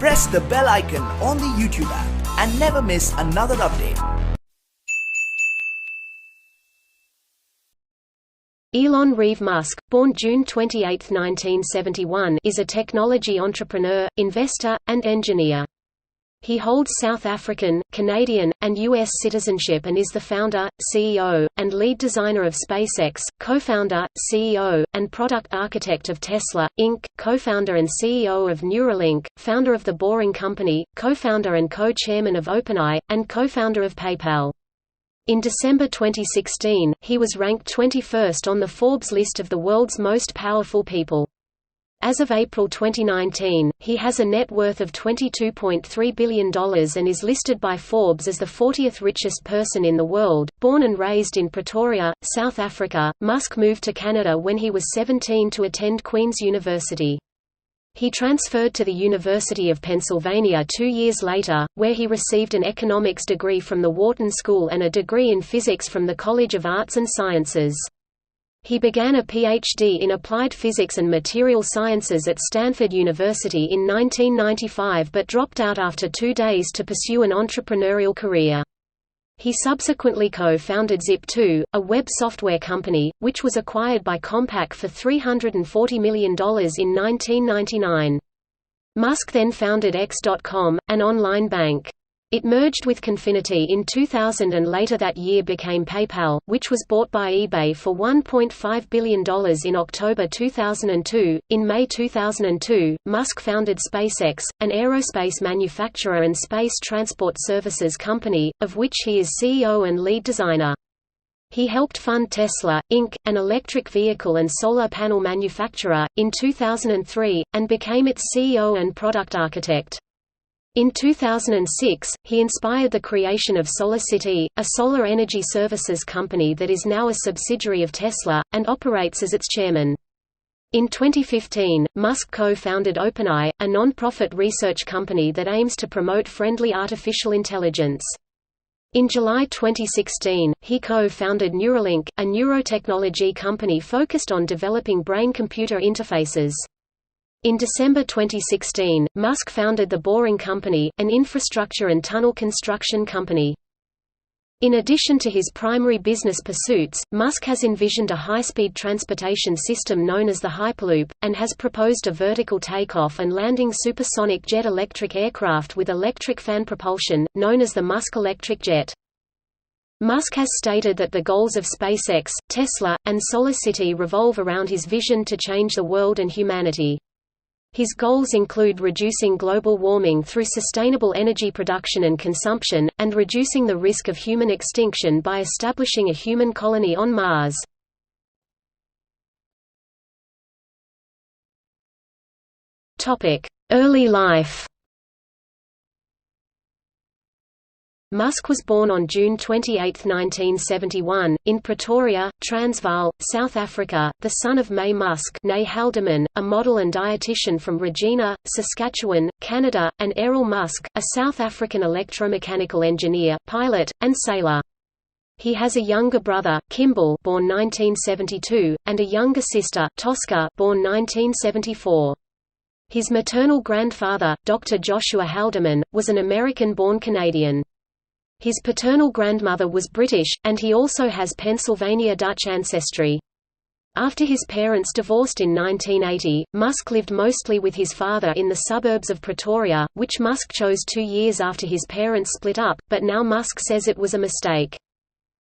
press the bell icon on the YouTube app and never miss another update. Elon Reeve Musk, born June 28, 1971, is a technology entrepreneur, investor, and engineer. He holds South African, Canadian, and U.S. citizenship and is the founder, CEO, and lead designer of SpaceX, co-founder, CEO, and product architect of Tesla, Inc., co-founder and CEO of Neuralink, founder of The Boring Company, co-founder and co-chairman of OpenAI, and co-founder of PayPal. In December 2016, he was ranked 21st on the Forbes list of the world's most powerful people. As of April 2019, he has a net worth of $22.3 billion and is listed by Forbes as the 40th richest person in the world. Born and raised in Pretoria, South Africa, Musk moved to Canada when he was 17 to attend Queen's University. He transferred to the University of Pennsylvania 2 years later, where he received an economics degree from the Wharton School and a degree in physics from the College of Arts and Sciences. He began a Ph.D. in applied physics and material sciences at Stanford University in 1995 but dropped out after 2 days to pursue an entrepreneurial career. He subsequently co-founded Zip2, a web software company, which was acquired by Compaq for $340 million in 1999. Musk then founded X.com, an online bank. It merged with Confinity in 2000 and later that year became PayPal, which was bought by eBay for $1.5 billion in October 2002. In May 2002, Musk founded SpaceX, an aerospace manufacturer and space transport services company, of which he is CEO and lead designer. He helped fund Tesla, Inc., an electric vehicle and solar panel manufacturer, in 2003, and became its CEO and product architect. In 2006, he inspired the creation of SolarCity, a solar energy services company that is now a subsidiary of Tesla, and operates as its chairman. In 2015, Musk co-founded OpenAI, a non-profit research company that aims to promote friendly artificial intelligence. In July 2016, he co-founded Neuralink, a neurotechnology company focused on developing brain-computer interfaces. In December 2016, Musk founded The Boring Company, an infrastructure and tunnel construction company. In addition to his primary business pursuits, Musk has envisioned a high-speed transportation system known as the Hyperloop, and has proposed a vertical takeoff and landing supersonic jet electric aircraft with electric fan propulsion, known as the Musk Electric Jet. Musk has stated that the goals of SpaceX, Tesla, and SolarCity revolve around his vision to change the world and humanity. His goals include reducing global warming through sustainable energy production and consumption, and reducing the risk of human extinction by establishing a human colony on Mars. Early life. Musk was born on June 28, 1971, in Pretoria, Transvaal, South Africa, the son of May Musk née Haldeman, a model and dietitian from Regina, Saskatchewan, Canada, and Errol Musk, a South African electromechanical engineer, pilot, and sailor. He has a younger brother, Kimball, born 1972, and a younger sister, Tosca, born 1974. His maternal grandfather, Dr. Joshua Haldeman, was an American-born Canadian. His paternal grandmother was British, and he also has Pennsylvania Dutch ancestry. After his parents divorced in 1980, Musk lived mostly with his father in the suburbs of Pretoria, which Musk chose 2 years after his parents split up, but now Musk says it was a mistake.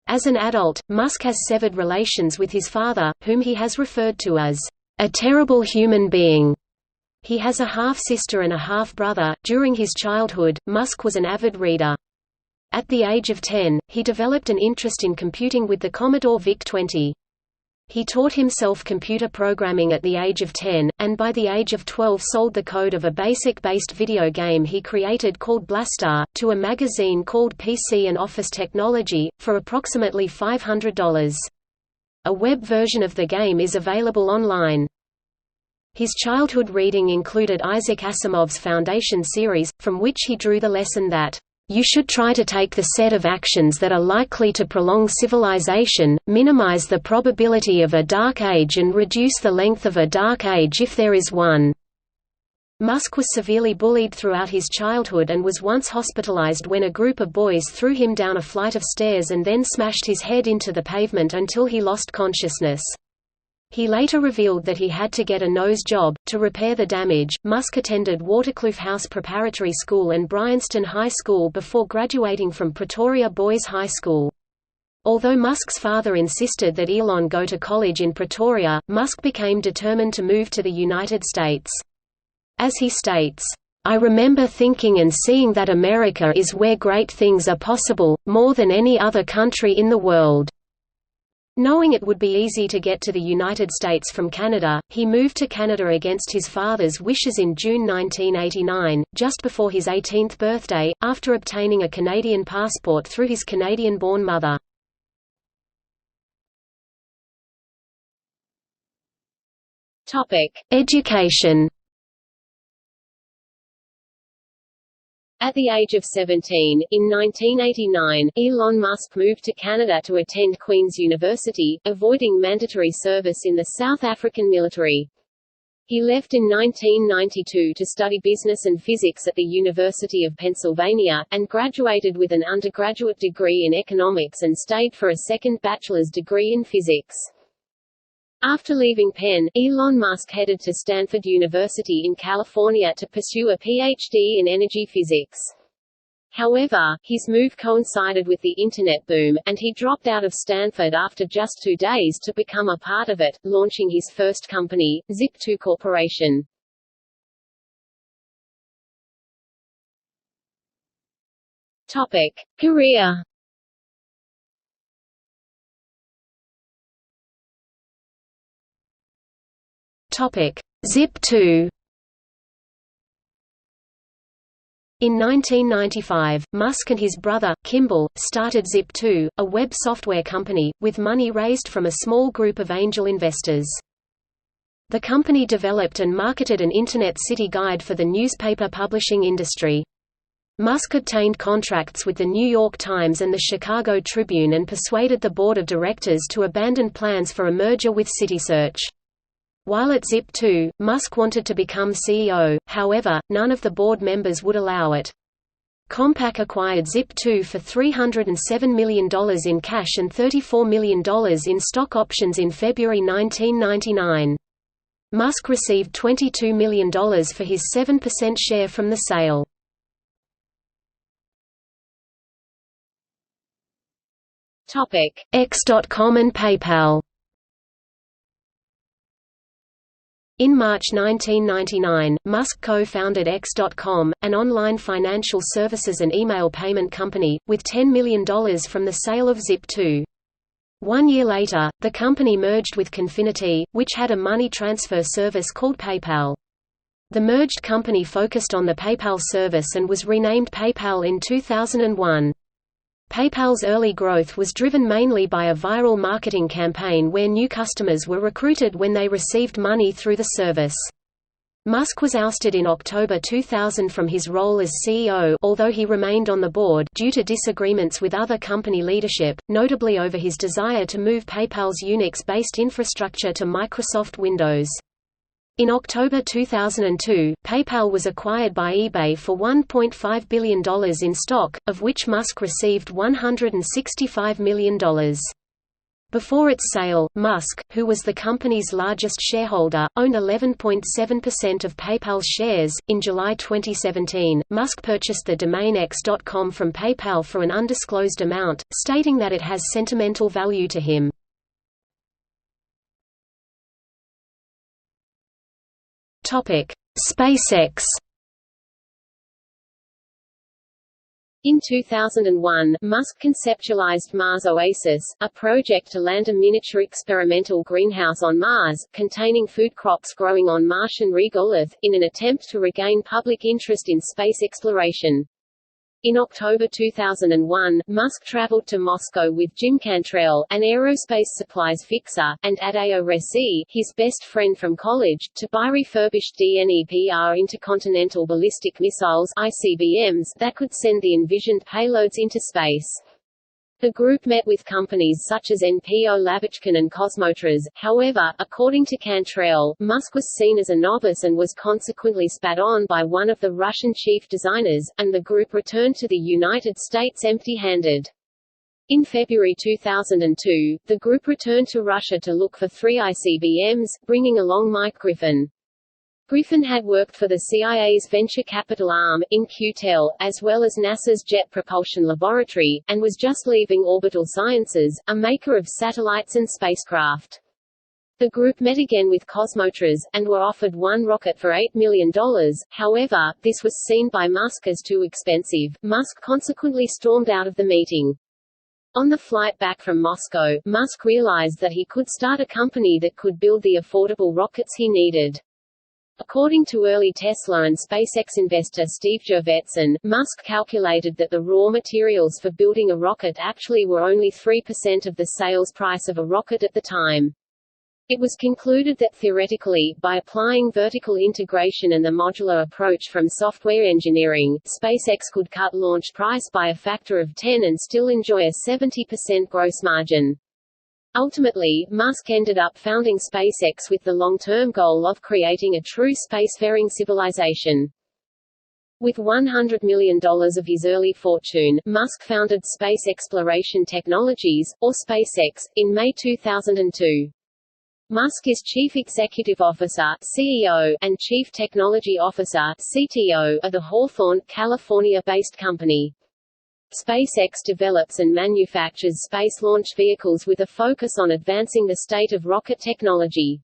As an adult, Musk has severed relations with his father, whom he has referred to as a terrible human being. He has a half-sister and a half-brother. During his childhood, Musk was an avid reader. At the age of 10, he developed an interest in computing with the Commodore VIC-20. He taught himself computer programming at the age of 10, and by the age of 12 sold the code of a BASIC-based video game he created called Blastar, to a magazine called PC and Office Technology, for approximately $500. A web version of the game is available online. His childhood reading included Isaac Asimov's Foundation series, from which he drew the lesson that you should try to take the set of actions that are likely to prolong civilization, minimize the probability of a dark age and reduce the length of a dark age if there is one. Musk was severely bullied throughout his childhood and was once hospitalized when a group of boys threw him down a flight of stairs and then smashed his head into the pavement until he lost consciousness. He later revealed that he had to get a nose job. To repair the damage, Musk attended Waterkloof House Preparatory School and Bryanston High School before graduating from Pretoria Boys High School. Although Musk's father insisted that Elon go to college in Pretoria, Musk became determined to move to the United States. As he states, "I remember thinking and seeing that America is where great things are possible, more than any other country in the world." Knowing it would be easy to get to the United States from Canada, he moved to Canada against his father's wishes in June 1989, just before his 18th birthday, after obtaining a Canadian passport through his Canadian-born mother. Education. At the age of 17, in 1989, Elon Musk moved to Canada to attend Queen's University, avoiding mandatory service in the South African military. He left in 1992 to study business and physics at the University of Pennsylvania, and graduated with an undergraduate degree in economics and stayed for a second bachelor's degree in physics. After leaving Penn, Elon Musk headed to Stanford University in California to pursue a PhD in energy physics. However, his move coincided with the Internet boom, and he dropped out of Stanford after just 2 days to become a part of it, launching his first company, Zip2 Corporation. Career. Zip2. In 1995, Musk and his brother, Kimball, started Zip2, a web software company, with money raised from a small group of angel investors. The company developed and marketed an Internet City Guide for the newspaper publishing industry. Musk obtained contracts with the New York Times and the Chicago Tribune and persuaded the board of directors to abandon plans for a merger with CitySearch. While at Zip2, Musk wanted to become CEO, however, none of the board members would allow it. Compaq acquired Zip2 for $307 million in cash and $34 million in stock options in February 1999. Musk received $22 million for his 7% share from the sale. X.com and PayPal. In March 1999, Musk co-founded X.com, an online financial services and email payment company, with $10 million from the sale of Zip2. 1 year later, the company merged with Confinity, which had a money transfer service called PayPal. The merged company focused on the PayPal service and was renamed PayPal in 2001. PayPal's early growth was driven mainly by a viral marketing campaign where new customers were recruited when they received money through the service. Musk was ousted in October 2000 from his role as CEO, although he remained on the board, due to disagreements with other company leadership, notably over his desire to move PayPal's Unix-based infrastructure to Microsoft Windows. In October 2002, PayPal was acquired by eBay for $1.5 billion in stock, of which Musk received $165 million. Before its sale, Musk, who was the company's largest shareholder, owned 11.7% of PayPal's shares. In July 2017, Musk purchased the domain X.com from PayPal for an undisclosed amount, stating that it has sentimental value to him. SpaceX. In 2001, Musk conceptualized Mars Oasis, a project to land a miniature experimental greenhouse on Mars, containing food crops growing on Martian regolith, in an attempt to regain public interest in space exploration. In October 2001, Musk traveled to Moscow with Jim Cantrell, an aerospace supplies fixer, and Adeo Resi, his best friend from college, to buy refurbished DNEPR intercontinental ballistic missiles (ICBMs) that could send the envisioned payloads into space. The group met with companies such as NPO Lavichkin and Kosmotras. However, according to Cantrell, Musk was seen as a novice and was consequently spat on by one of the Russian chief designers, and the group returned to the United States empty-handed. In February 2002, the group returned to Russia to look for 3 ICBMs, bringing along Mike Griffin. Griffin had worked for the CIA's venture capital arm, In-Q-Tel, as well as NASA's Jet Propulsion Laboratory, and was just leaving Orbital Sciences, a maker of satellites and spacecraft. The group met again with Kosmotras, and were offered one rocket for $8 million. However, this was seen by Musk as too expensive. Musk consequently stormed out of the meeting. On the flight back from Moscow, Musk realized that he could start a company that could build the affordable rockets he needed. According to early Tesla and SpaceX investor Steve Jurvetson, Musk calculated that the raw materials for building a rocket actually were only 3% of the sales price of a rocket at the time. It was concluded that theoretically, by applying vertical integration and the modular approach from software engineering, SpaceX could cut launch price by a factor of 10 and still enjoy a 70% gross margin. Ultimately, Musk ended up founding SpaceX with the long-term goal of creating a true spacefaring civilization. With $100 million of his early fortune, Musk founded Space Exploration Technologies, or SpaceX, in May 2002. Musk is Chief Executive Officer (CEO) and Chief Technology Officer (CTO) of the Hawthorne, California-based company. SpaceX develops and manufactures space launch vehicles with a focus on advancing the state of rocket technology.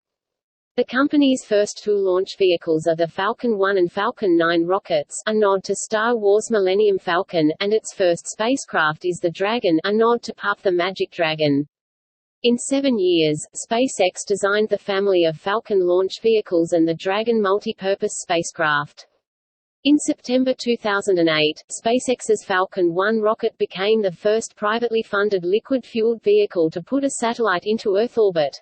The company's first 2 launch vehicles are the Falcon 1 and Falcon 9 rockets, a nod to Star Wars Millennium Falcon, and its first spacecraft is the Dragon, a nod to Puff the Magic Dragon. In 7 years, SpaceX designed the family of Falcon launch vehicles and the Dragon multi-purpose spacecraft. In September 2008, SpaceX's Falcon 1 rocket became the first privately funded liquid-fueled vehicle to put a satellite into Earth orbit.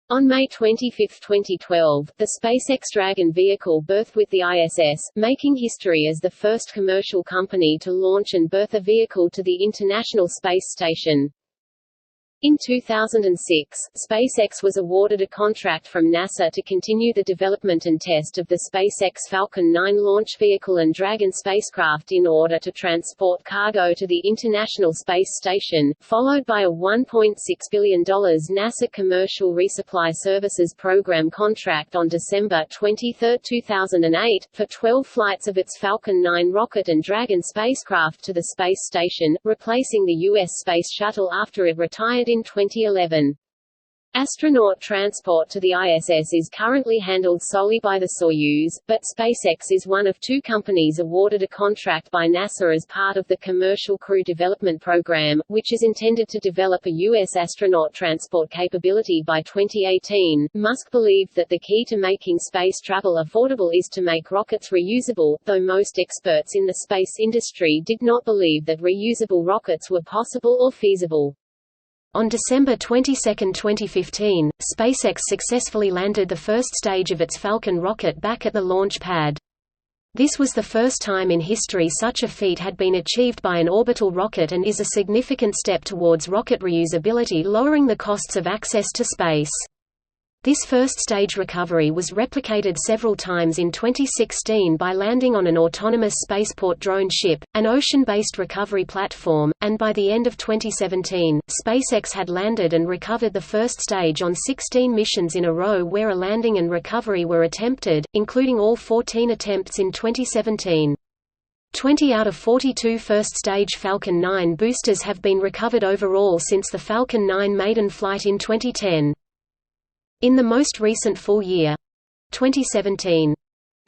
On May 25, 2012, the SpaceX Dragon vehicle berthed with the ISS, making history as the first commercial company to launch and berth a vehicle to the International Space Station. In 2006, SpaceX was awarded a contract from NASA to continue the development and test of the SpaceX Falcon 9 launch vehicle and Dragon spacecraft in order to transport cargo to the International Space Station, followed by a $1.6 billion NASA Commercial Resupply Services Program contract on December 23, 2008, for 12 flights of its Falcon 9 rocket and Dragon spacecraft to the space station, replacing the U.S. Space Shuttle after it retired in 2011. Astronaut transport to the ISS is currently handled solely by the Soyuz, but SpaceX is one of 2 companies awarded a contract by NASA as part of the Commercial Crew Development Program, which is intended to develop a U.S. astronaut transport capability by 2018. Musk believed that the key to making space travel affordable is to make rockets reusable, though most experts in the space industry did not believe that reusable rockets were possible or feasible. On December 22, 2015, SpaceX successfully landed the first stage of its Falcon rocket back at the launch pad. This was the first time in history such a feat had been achieved by an orbital rocket and is a significant step towards rocket reusability, lowering the costs of access to space. This first-stage recovery was replicated several times in 2016 by landing on an autonomous spaceport drone ship, an ocean-based recovery platform, and by the end of 2017, SpaceX had landed and recovered the first stage on 16 missions in a row where a landing and recovery were attempted, including all 14 attempts in 2017. 20 out of 42 first-stage Falcon 9 boosters have been recovered overall since the Falcon 9 maiden flight in 2010. In the most recent full year, 2017,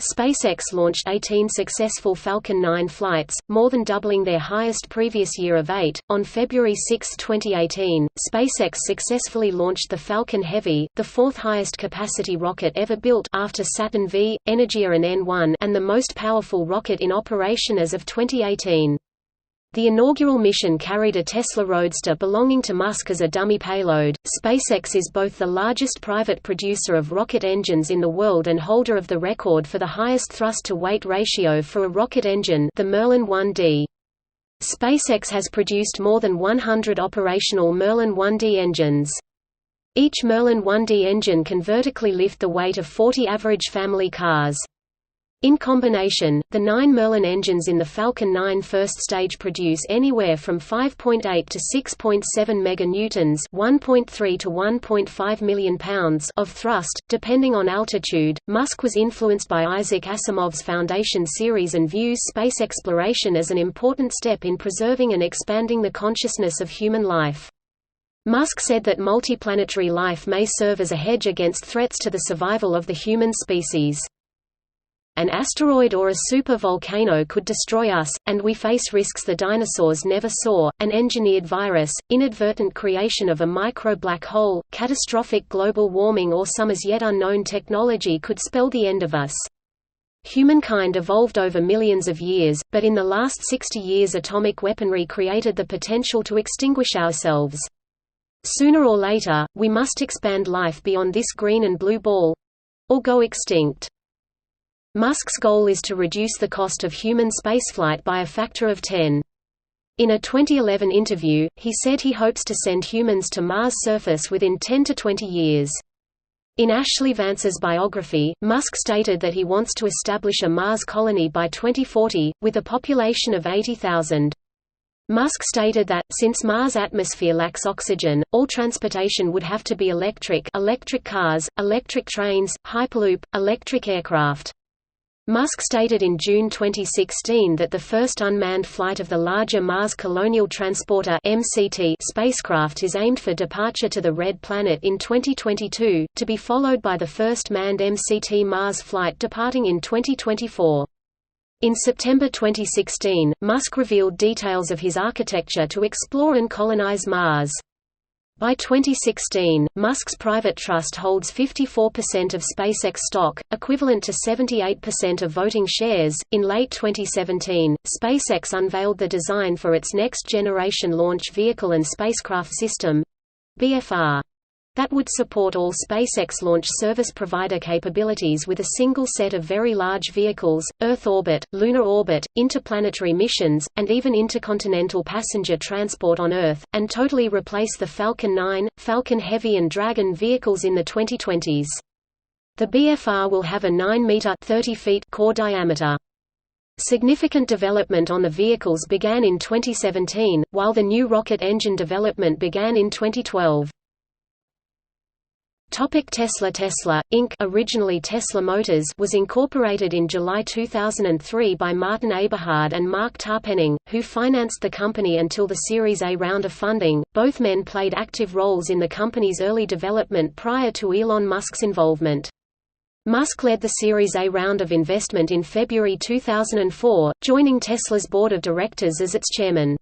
SpaceX launched 18 successful Falcon 9 flights, more than doubling their highest previous year of 8. On February 6, 2018, SpaceX successfully launched the Falcon Heavy, the 4th highest capacity rocket ever built after Saturn V, Energia and N1, and the most powerful rocket in operation as of 2018. The inaugural mission carried a Tesla Roadster belonging to Musk as a dummy payload. SpaceX is both the largest private producer of rocket engines in the world and holder of the record for the highest thrust-to-weight ratio for a rocket engine, the Merlin 1D. SpaceX has produced more than 100 operational Merlin 1D engines. Each Merlin 1D engine can vertically lift the weight of 40 average family cars. In combination, the 9 Merlin engines in the Falcon 9 first stage produce anywhere from 5.8 to 6.7 meganewtons (1.3 to 1.5 million pounds) of thrust, depending on altitude. Musk was influenced by Isaac Asimov's Foundation series and views space exploration as an important step in preserving and expanding the consciousness of human life. Musk said that multiplanetary life may serve as a hedge against threats to the survival of the human species. An asteroid or a super-volcano could destroy us, and we face risks the dinosaurs never saw. An engineered virus, inadvertent creation of a micro-black hole, catastrophic global warming or some as yet unknown technology could spell the end of us. Humankind evolved over millions of years, but in the last 60 years atomic weaponry created the potential to extinguish ourselves. Sooner or later, we must expand life beyond this green and blue ball—or go extinct. Musk's goal is to reduce the cost of human spaceflight by a factor of 10. In a 2011 interview, he said he hopes to send humans to Mars' surface within 10 to 20 years. In Ashlee Vance's Biography, Musk stated that he wants to establish a Mars colony by 2040, with a population of 80,000. Musk stated that, since Mars' atmosphere lacks oxygen, all transportation would have to be electric cars, electric trains, hyperloop, electric aircraft. Musk stated in June 2016 that the first unmanned flight of the larger Mars Colonial Transporter (MCT) spacecraft is aimed for departure to the Red Planet in 2022, to be followed by the first manned MCT Mars flight departing in 2024. In September 2016, Musk revealed details of his architecture to explore and colonize Mars. By 2016, Musk's private trust holds 54% of SpaceX stock, equivalent to 78% of voting shares. In late 2017, SpaceX unveiled the design for its next generation launch vehicle and spacecraft system BFR. That would support all SpaceX launch service provider capabilities with a single set of very large vehicles, Earth orbit, lunar orbit, interplanetary missions, and even intercontinental passenger transport on Earth, and totally replace the Falcon 9, Falcon Heavy and Dragon vehicles in the 2020s. The BFR will have a 9-meter (30 feet) core diameter. Significant development on the vehicles began in 2017, while the new rocket engine development began in 2012. Tesla Inc. originally Tesla Motors was incorporated in July 2003 by Martin Eberhard and Mark Tarpenning, who financed the company until the Series A round of funding. Both men played active roles in the company's early development prior to Elon Musk's involvement. Musk led the Series A round of investment in February 2004, joining Tesla's board of directors as its chairman.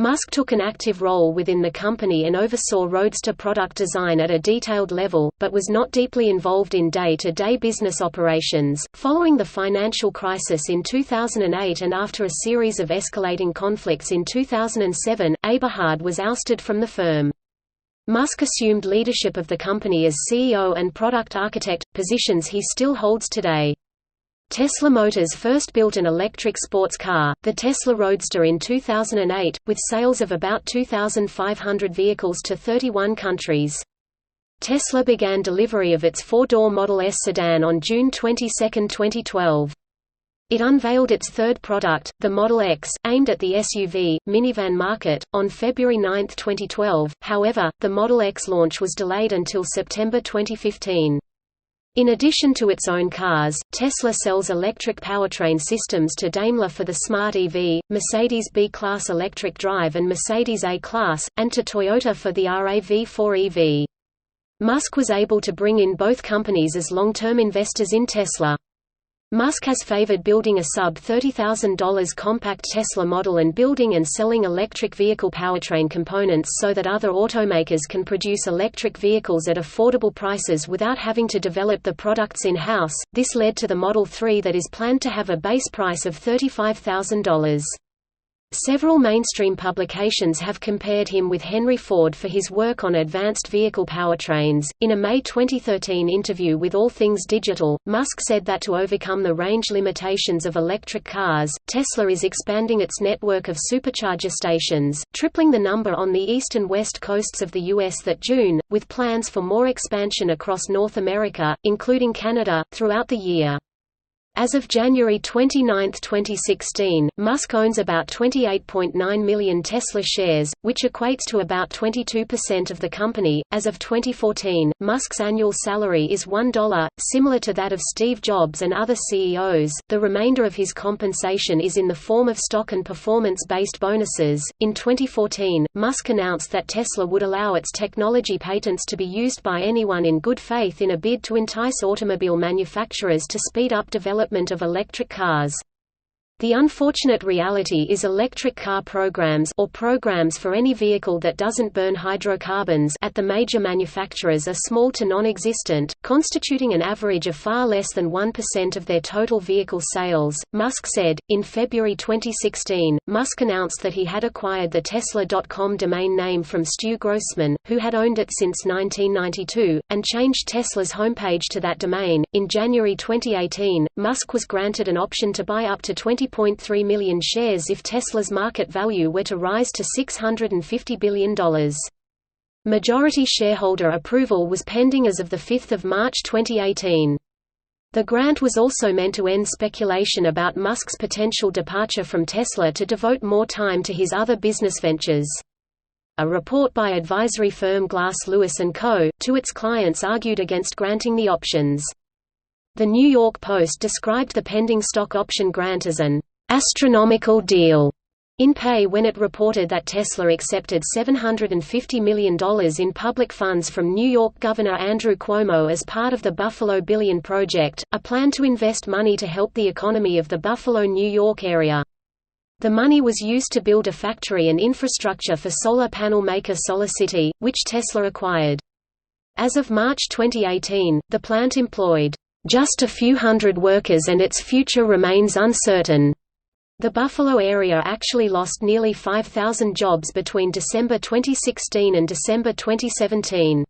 Musk took an active role within the company and oversaw Roadster product design at a detailed level, but was not deeply involved in day-to-day business operations. Following the financial crisis in 2008 and after a series of escalating conflicts in 2007, Eberhard was ousted from the firm. Musk assumed leadership of the company as CEO and product architect, positions he still holds today. Tesla Motors first built an electric sports car, the Tesla Roadster, in 2008, with sales of about 2,500 vehicles to 31 countries. Tesla began delivery of its four-door Model S sedan on June 22, 2012. It unveiled its third product, the Model X, aimed at the SUV, minivan market, on February 9, 2012. However, the Model X launch was delayed until September 2015. In addition to its own cars, Tesla sells electric powertrain systems to Daimler for the Smart EV, Mercedes B-Class electric drive and Mercedes A-Class, and to Toyota for the RAV4 EV. Musk was able to bring in both companies as long-term investors in Tesla. Musk has favored building a sub-$30,000 compact Tesla model and building and selling electric vehicle powertrain components so that other automakers can produce electric vehicles at affordable prices without having to develop the products in-house. This led to the Model 3 that is planned to have a base price of $35,000. Several mainstream publications have compared him with Henry Ford for his work on advanced vehicle powertrains. In a May 2013 interview with All Things Digital, Musk said that to overcome the range limitations of electric cars, Tesla is expanding its network of supercharger stations, tripling the number on the east and west coasts of the U.S. that June, with plans for more expansion across North America, including Canada, throughout the year. As of January 29, 2016, Musk owns about 28.9 million Tesla shares, which equates to about 22% of the company. As of 2014, Musk's annual salary is $1, similar to that of Steve Jobs and other CEOs. The remainder of his compensation is in the form of stock and performance-based bonuses. In 2014, Musk announced that Tesla would allow its technology patents to be used by anyone in good faith in a bid to entice automobile manufacturers to speed up development of electric cars. The unfortunate reality is electric car programs or programs for any vehicle that doesn't burn hydrocarbons at the major manufacturers are small to non-existent, constituting an average of far less than 1% of their total vehicle sales, Musk said. In February 2016, Musk announced that he had acquired the Tesla.com domain name from Stu Grossman, who had owned it since 1992, and changed Tesla's homepage to that domain. In January 2018, Musk was granted an option to buy up to 20.3 million shares if Tesla's market value were to rise to $650 billion. Majority shareholder approval was pending as of 5 March 2018. The grant was also meant to end speculation about Musk's potential departure from Tesla to devote more time to his other business ventures. A report by advisory firm Glass Lewis & Co. to its clients argued against granting the options. The New York Post described the pending stock option grant as an astronomical deal in pay when it reported that Tesla accepted $750 million in public funds from New York Governor Andrew Cuomo as part of the Buffalo Billion Project, a plan to invest money to help the economy of the Buffalo, New York area. The money was used to build a factory and infrastructure for solar panel maker SolarCity, which Tesla acquired. As of March 2018, the plant employed just a few hundred workers and its future remains uncertain. The Buffalo area actually lost nearly 5,000 jobs between December 2016 and December 2017.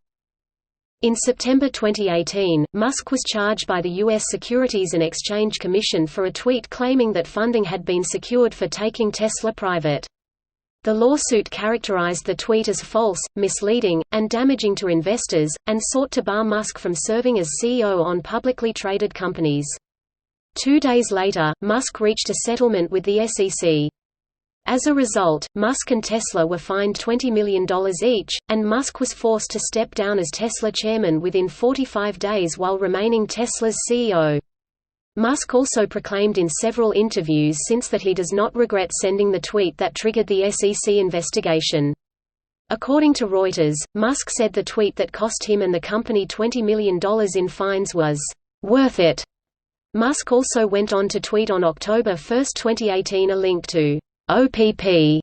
In September 2018, Musk was charged by the U.S. Securities and Exchange Commission for a tweet claiming that funding had been secured for taking Tesla private. The lawsuit characterized the tweet as false, misleading, and damaging to investors, and sought to bar Musk from serving as CEO on publicly traded companies. 2 days later, Musk reached a settlement with the SEC. As a result, Musk and Tesla were fined $20 million each, and Musk was forced to step down as Tesla chairman within 45 days while remaining Tesla's CEO. Musk also proclaimed in several interviews since that he does not regret sending the tweet that triggered the SEC investigation. According to Reuters, Musk said the tweet that cost him and the company $20 million in fines was worth it. Musk also went on to tweet on October 1, 2018 a link to OPP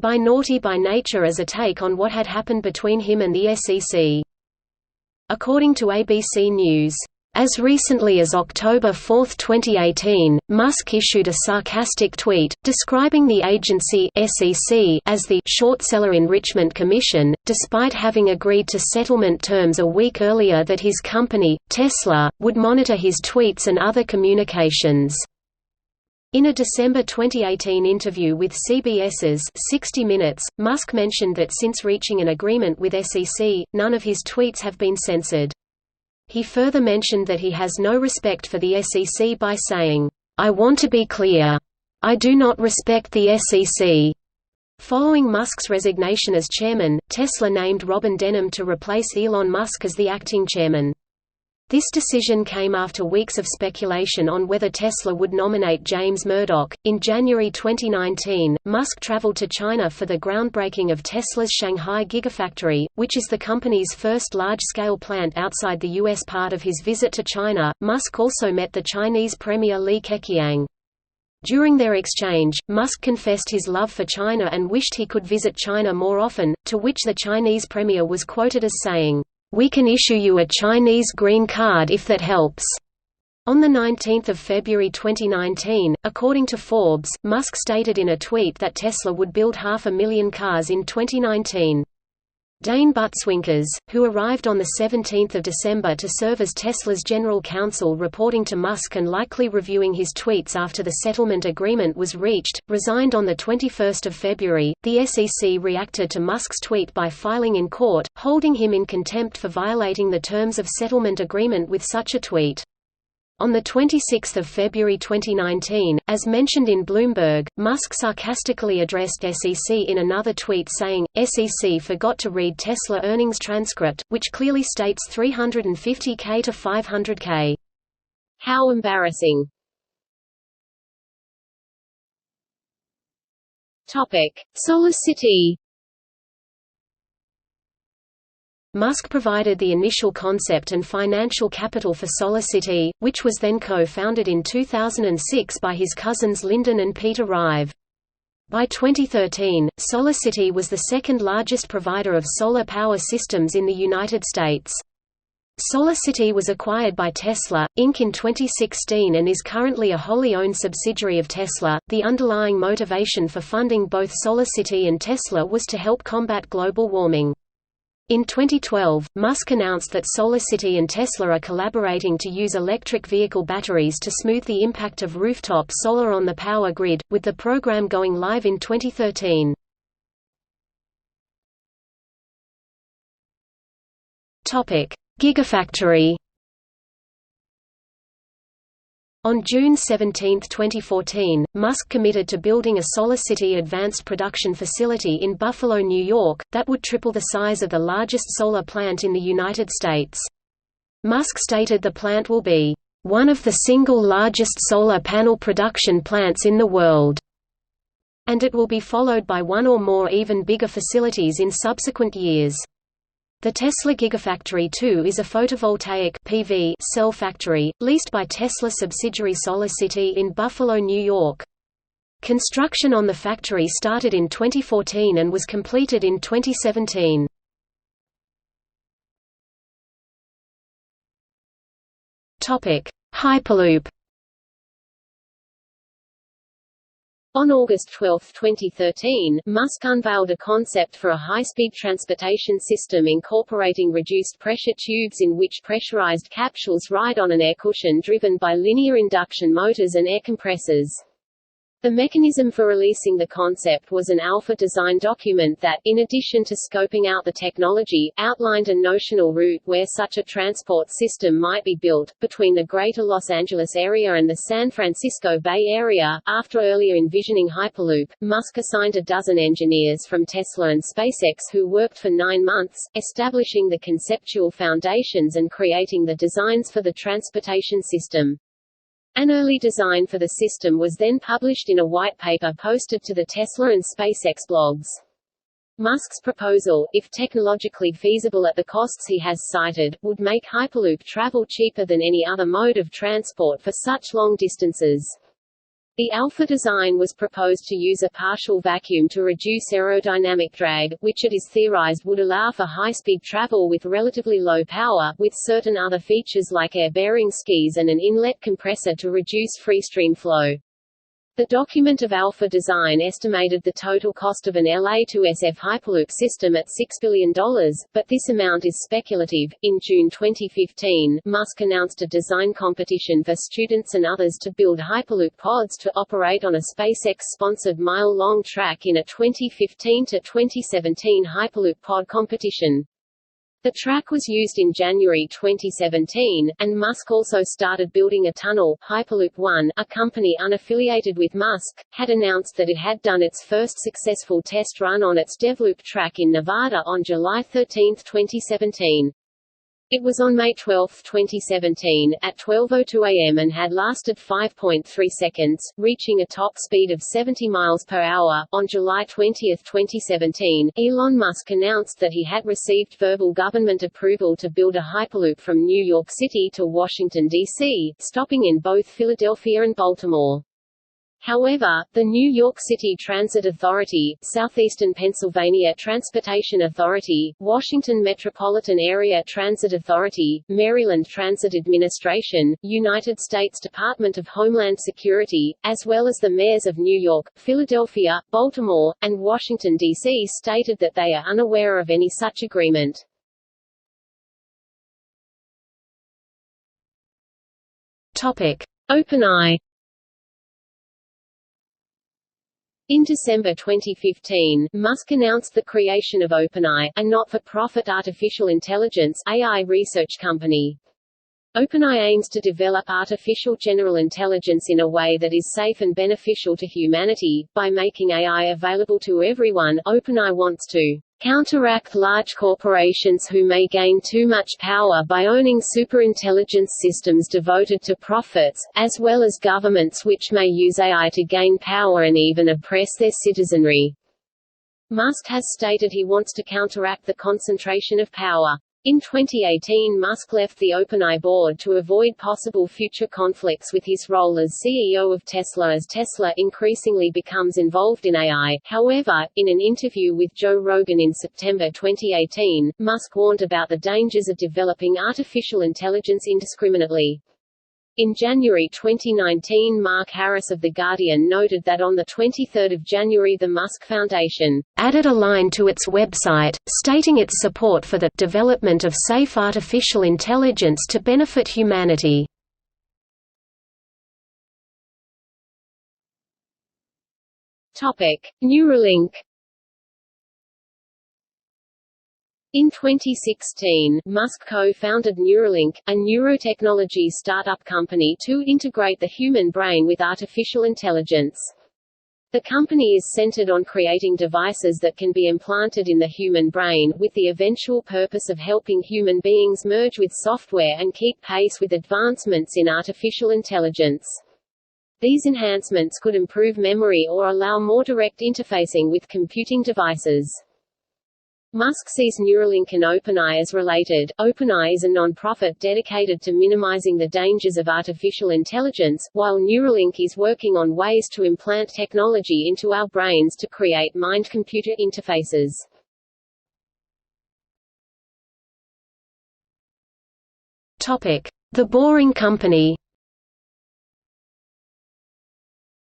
by Naughty by Nature as a take on what had happened between him and the SEC. According to ABC News, as recently as October 4, 2018, Musk issued a sarcastic tweet, describing the agency SEC as the «short seller enrichment commission», despite having agreed to settlement terms a week earlier that his company, Tesla, would monitor his tweets and other communications. In a December 2018 interview with CBS's 60 Minutes, Musk mentioned that since reaching an agreement with SEC, none of his tweets have been censored. He further mentioned that he has no respect for the SEC by saying, "I want to be clear. I do not respect the SEC." Following Musk's resignation as chairman, Tesla named Robin Denham to replace Elon Musk as the acting chairman. This decision came after weeks of speculation on whether Tesla would nominate James Murdoch. In January 2019, Musk traveled to China for the groundbreaking of Tesla's Shanghai Gigafactory, which is the company's first large-scale plant outside the U.S. Part of his visit to China, Musk also met the Chinese Premier Li Keqiang. During their exchange, Musk confessed his love for China and wished he could visit China more often, to which the Chinese premier was quoted as saying, "We can issue you a Chinese green card if that helps." On 19 February 2019, according to Forbes, Musk stated in a tweet that Tesla would build 500,000 cars in 2019. Dane Butzwinkers, who arrived on 17 December to serve as Tesla's general counsel reporting to Musk and likely reviewing his tweets after the settlement agreement was reached, resigned on 21 February. The SEC reacted to Musk's tweet by filing in court, holding him in contempt for violating the terms of settlement agreement with such a tweet. On 26 February 2019, as mentioned in Bloomberg, Musk sarcastically addressed SEC in another tweet saying, "SEC forgot to read Tesla earnings transcript, which clearly states $350K to $500K. How embarrassing." SolarCity. Musk provided the initial concept and financial capital for SolarCity, which was then co-founded in 2006 by his cousins Lyndon and Peter Rive. By 2013, SolarCity was the second largest provider of solar power systems in the United States. SolarCity was acquired by Tesla, Inc. in 2016 and is currently a wholly owned subsidiary of Tesla. The underlying motivation for funding both SolarCity and Tesla was to help combat global warming. In 2012, Musk announced that SolarCity and Tesla are collaborating to use electric vehicle batteries to smooth the impact of rooftop solar on the power grid, with the program going live in 2013. Gigafactory. On June 17, 2014, Musk committed to building a SolarCity advanced production facility in Buffalo, New York, that would triple the size of the largest solar plant in the United States. Musk stated the plant will be one of the single largest solar panel production plants in the world, and it will be followed by one or more even bigger facilities in subsequent years. The Tesla Gigafactory 2 is a photovoltaic (PV) cell factory, leased by Tesla subsidiary SolarCity in Buffalo, New York. Construction on the factory started in 2014 and was completed in 2017. Hyperloop. On August 12, 2013, Musk unveiled a concept for a high-speed transportation system incorporating reduced-pressure tubes in which pressurized capsules ride on an air cushion driven by linear induction motors and air compressors. The mechanism for releasing the concept was an alpha design document that, in addition to scoping out the technology, outlined a notional route where such a transport system might be built, between the Greater Los Angeles area and the San Francisco Bay Area. After earlier envisioning Hyperloop, Musk assigned a dozen engineers from Tesla and SpaceX who worked for 9 months, establishing the conceptual foundations and creating the designs for the transportation system. An early design for the system was then published in a white paper posted to the Tesla and SpaceX blogs. Musk's proposal, if technologically feasible at the costs he has cited, would make Hyperloop travel cheaper than any other mode of transport for such long distances. The Alpha design was proposed to use a partial vacuum to reduce aerodynamic drag, which it is theorized would allow for high-speed travel with relatively low power, with certain other features like air-bearing skis and an inlet compressor to reduce free stream flow. The document of Alpha design estimated the total cost of an LA to SF Hyperloop system at $6 billion, but this amount is speculative. In June 2015, Musk announced a design competition for students and others to build Hyperloop pods to operate on a SpaceX-sponsored mile-long track in a 2015 to 2017 Hyperloop pod competition. The track was used in January 2017, and Musk also started building a tunnel. Hyperloop One, a company unaffiliated with Musk, had announced that it had done its first successful test run on its DevLoop track in Nevada on July 13, 2017. It was on May 12, 2017, at 12:02 a.m. and had lasted 5.3 seconds, reaching a top speed of 70 miles per hour. On July 20, 2017, Elon Musk announced that he had received verbal government approval to build a Hyperloop from New York City to Washington, D.C., stopping in both Philadelphia and Baltimore. However, the New York City Transit Authority, Southeastern Pennsylvania Transportation Authority, Washington Metropolitan Area Transit Authority, Maryland Transit Administration, United States Department of Homeland Security, as well as the mayors of New York, Philadelphia, Baltimore, and Washington, D.C. stated that they are unaware of any such agreement. OpenAI. In December 2015, Musk announced the creation of OpenAI, a not-for-profit artificial intelligence (AI) research company. OpenAI aims to develop artificial general intelligence in a way that is safe and beneficial to humanity. By making AI available to everyone, OpenAI wants to counteract large corporations who may gain too much power by owning superintelligence systems devoted to profits, as well as governments which may use AI to gain power and even oppress their citizenry. Musk has stated he wants to counteract the concentration of power. In 2018, Musk left the OpenAI board to avoid possible future conflicts with his role as CEO of Tesla as Tesla increasingly becomes involved in AI. However, in an interview with Joe Rogan in September 2018, Musk warned about the dangers of developing artificial intelligence indiscriminately. In January 2019, Mark Harris of The Guardian noted that on 23 January the Musk Foundation added a line to its website, stating its support for the development of safe artificial intelligence to benefit humanity. Neuralink. In 2016, Musk co-founded Neuralink, a neurotechnology startup company to integrate the human brain with artificial intelligence. The company is centered on creating devices that can be implanted in the human brain, with the eventual purpose of helping human beings merge with software and keep pace with advancements in artificial intelligence. These enhancements could improve memory or allow more direct interfacing with computing devices. Musk sees Neuralink and OpenAI as related. OpenAI is a non-profit dedicated to minimizing the dangers of artificial intelligence, while Neuralink is working on ways to implant technology into our brains to create mind-computer interfaces. The Boring Company.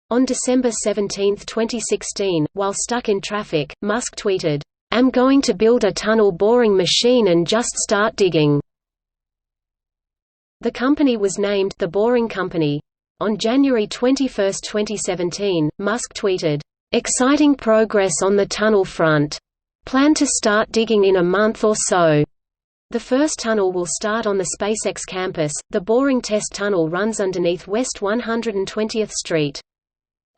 On December 17, 2016, while stuck in traffic, Musk tweeted, "I'm going to build a tunnel boring machine and just start digging." The company was named The Boring Company. On January 21, 2017, Musk tweeted, "Exciting progress on the tunnel front. Plan to start digging in a month or so." The first tunnel will start on the SpaceX campus. The Boring Test Tunnel runs underneath West 120th Street.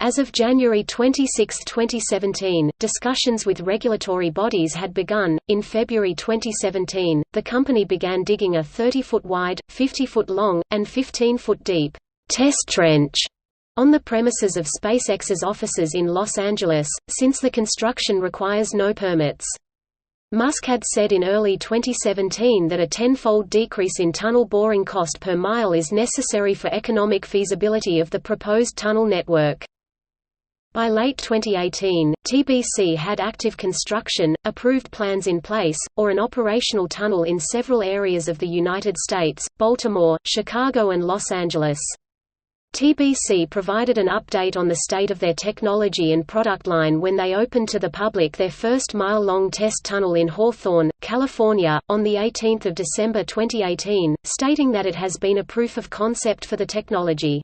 As of January 26, 2017, discussions with regulatory bodies had begun. In February 2017, the company began digging a 30-foot wide, 50-foot long, and 15-foot deep test trench on the premises of SpaceX's offices in Los Angeles, since the construction requires no permits. Musk had said in early 2017 that a tenfold decrease in tunnel boring cost per mile is necessary for economic feasibility of the proposed tunnel network. By late 2018, TBC had active construction, approved plans in place, or an operational tunnel in several areas of the United States, Baltimore, Chicago and Los Angeles. TBC provided an update on the state of their technology and product line when they opened to the public their first mile-long test tunnel in Hawthorne, California, on 18 December 2018, stating that it has been a proof of concept for the technology.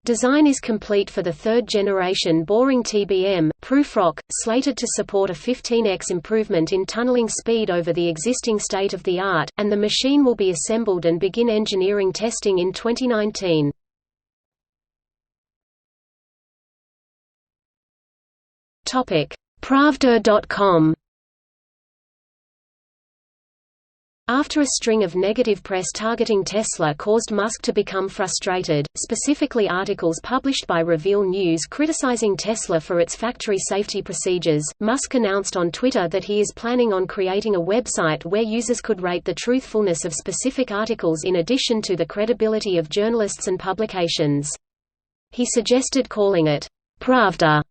Design is complete for the third-generation boring TBM, Prufrock, slated to support a 15x improvement in tunneling speed over the existing state-of-the-art, and the machine will be assembled and begin engineering testing in 2019. Pravda.com. After a string of negative press targeting Tesla caused Musk to become frustrated, specifically articles published by Reveal News criticizing Tesla for its factory safety procedures, Musk announced on Twitter that he is planning on creating a website where users could rate the truthfulness of specific articles in addition to the credibility of journalists and publications. He suggested calling it Pravda,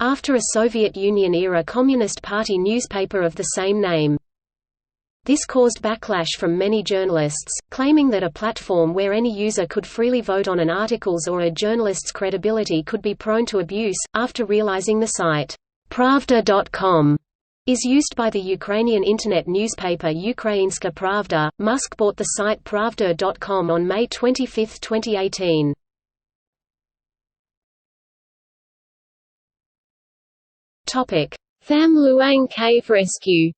after a Soviet Union-era Communist Party newspaper of the same name. This caused backlash from many journalists, claiming that a platform where any user could freely vote on an article's or a journalist's credibility could be prone to abuse. After realizing the site Pravda.com is used by the Ukrainian internet newspaper Ukrainska Pravda, Musk bought the site Pravda.com on May 25, 2018. Tham Luang Cave rescue.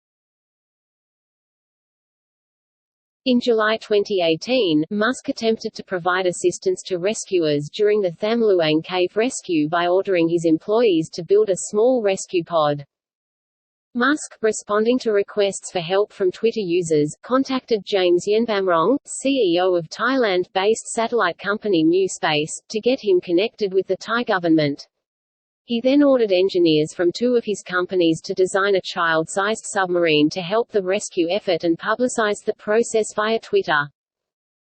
In July 2018, Musk attempted to provide assistance to rescuers during the Tham Luang Cave rescue by ordering his employees to build a small rescue pod. Musk, responding to requests for help from Twitter users, contacted James Yenbamrong, CEO of Thailand-based satellite company Mu Space, to get him connected with the Thai government. He then ordered engineers from two of his companies to design a child-sized submarine to help the rescue effort and publicized the process via Twitter.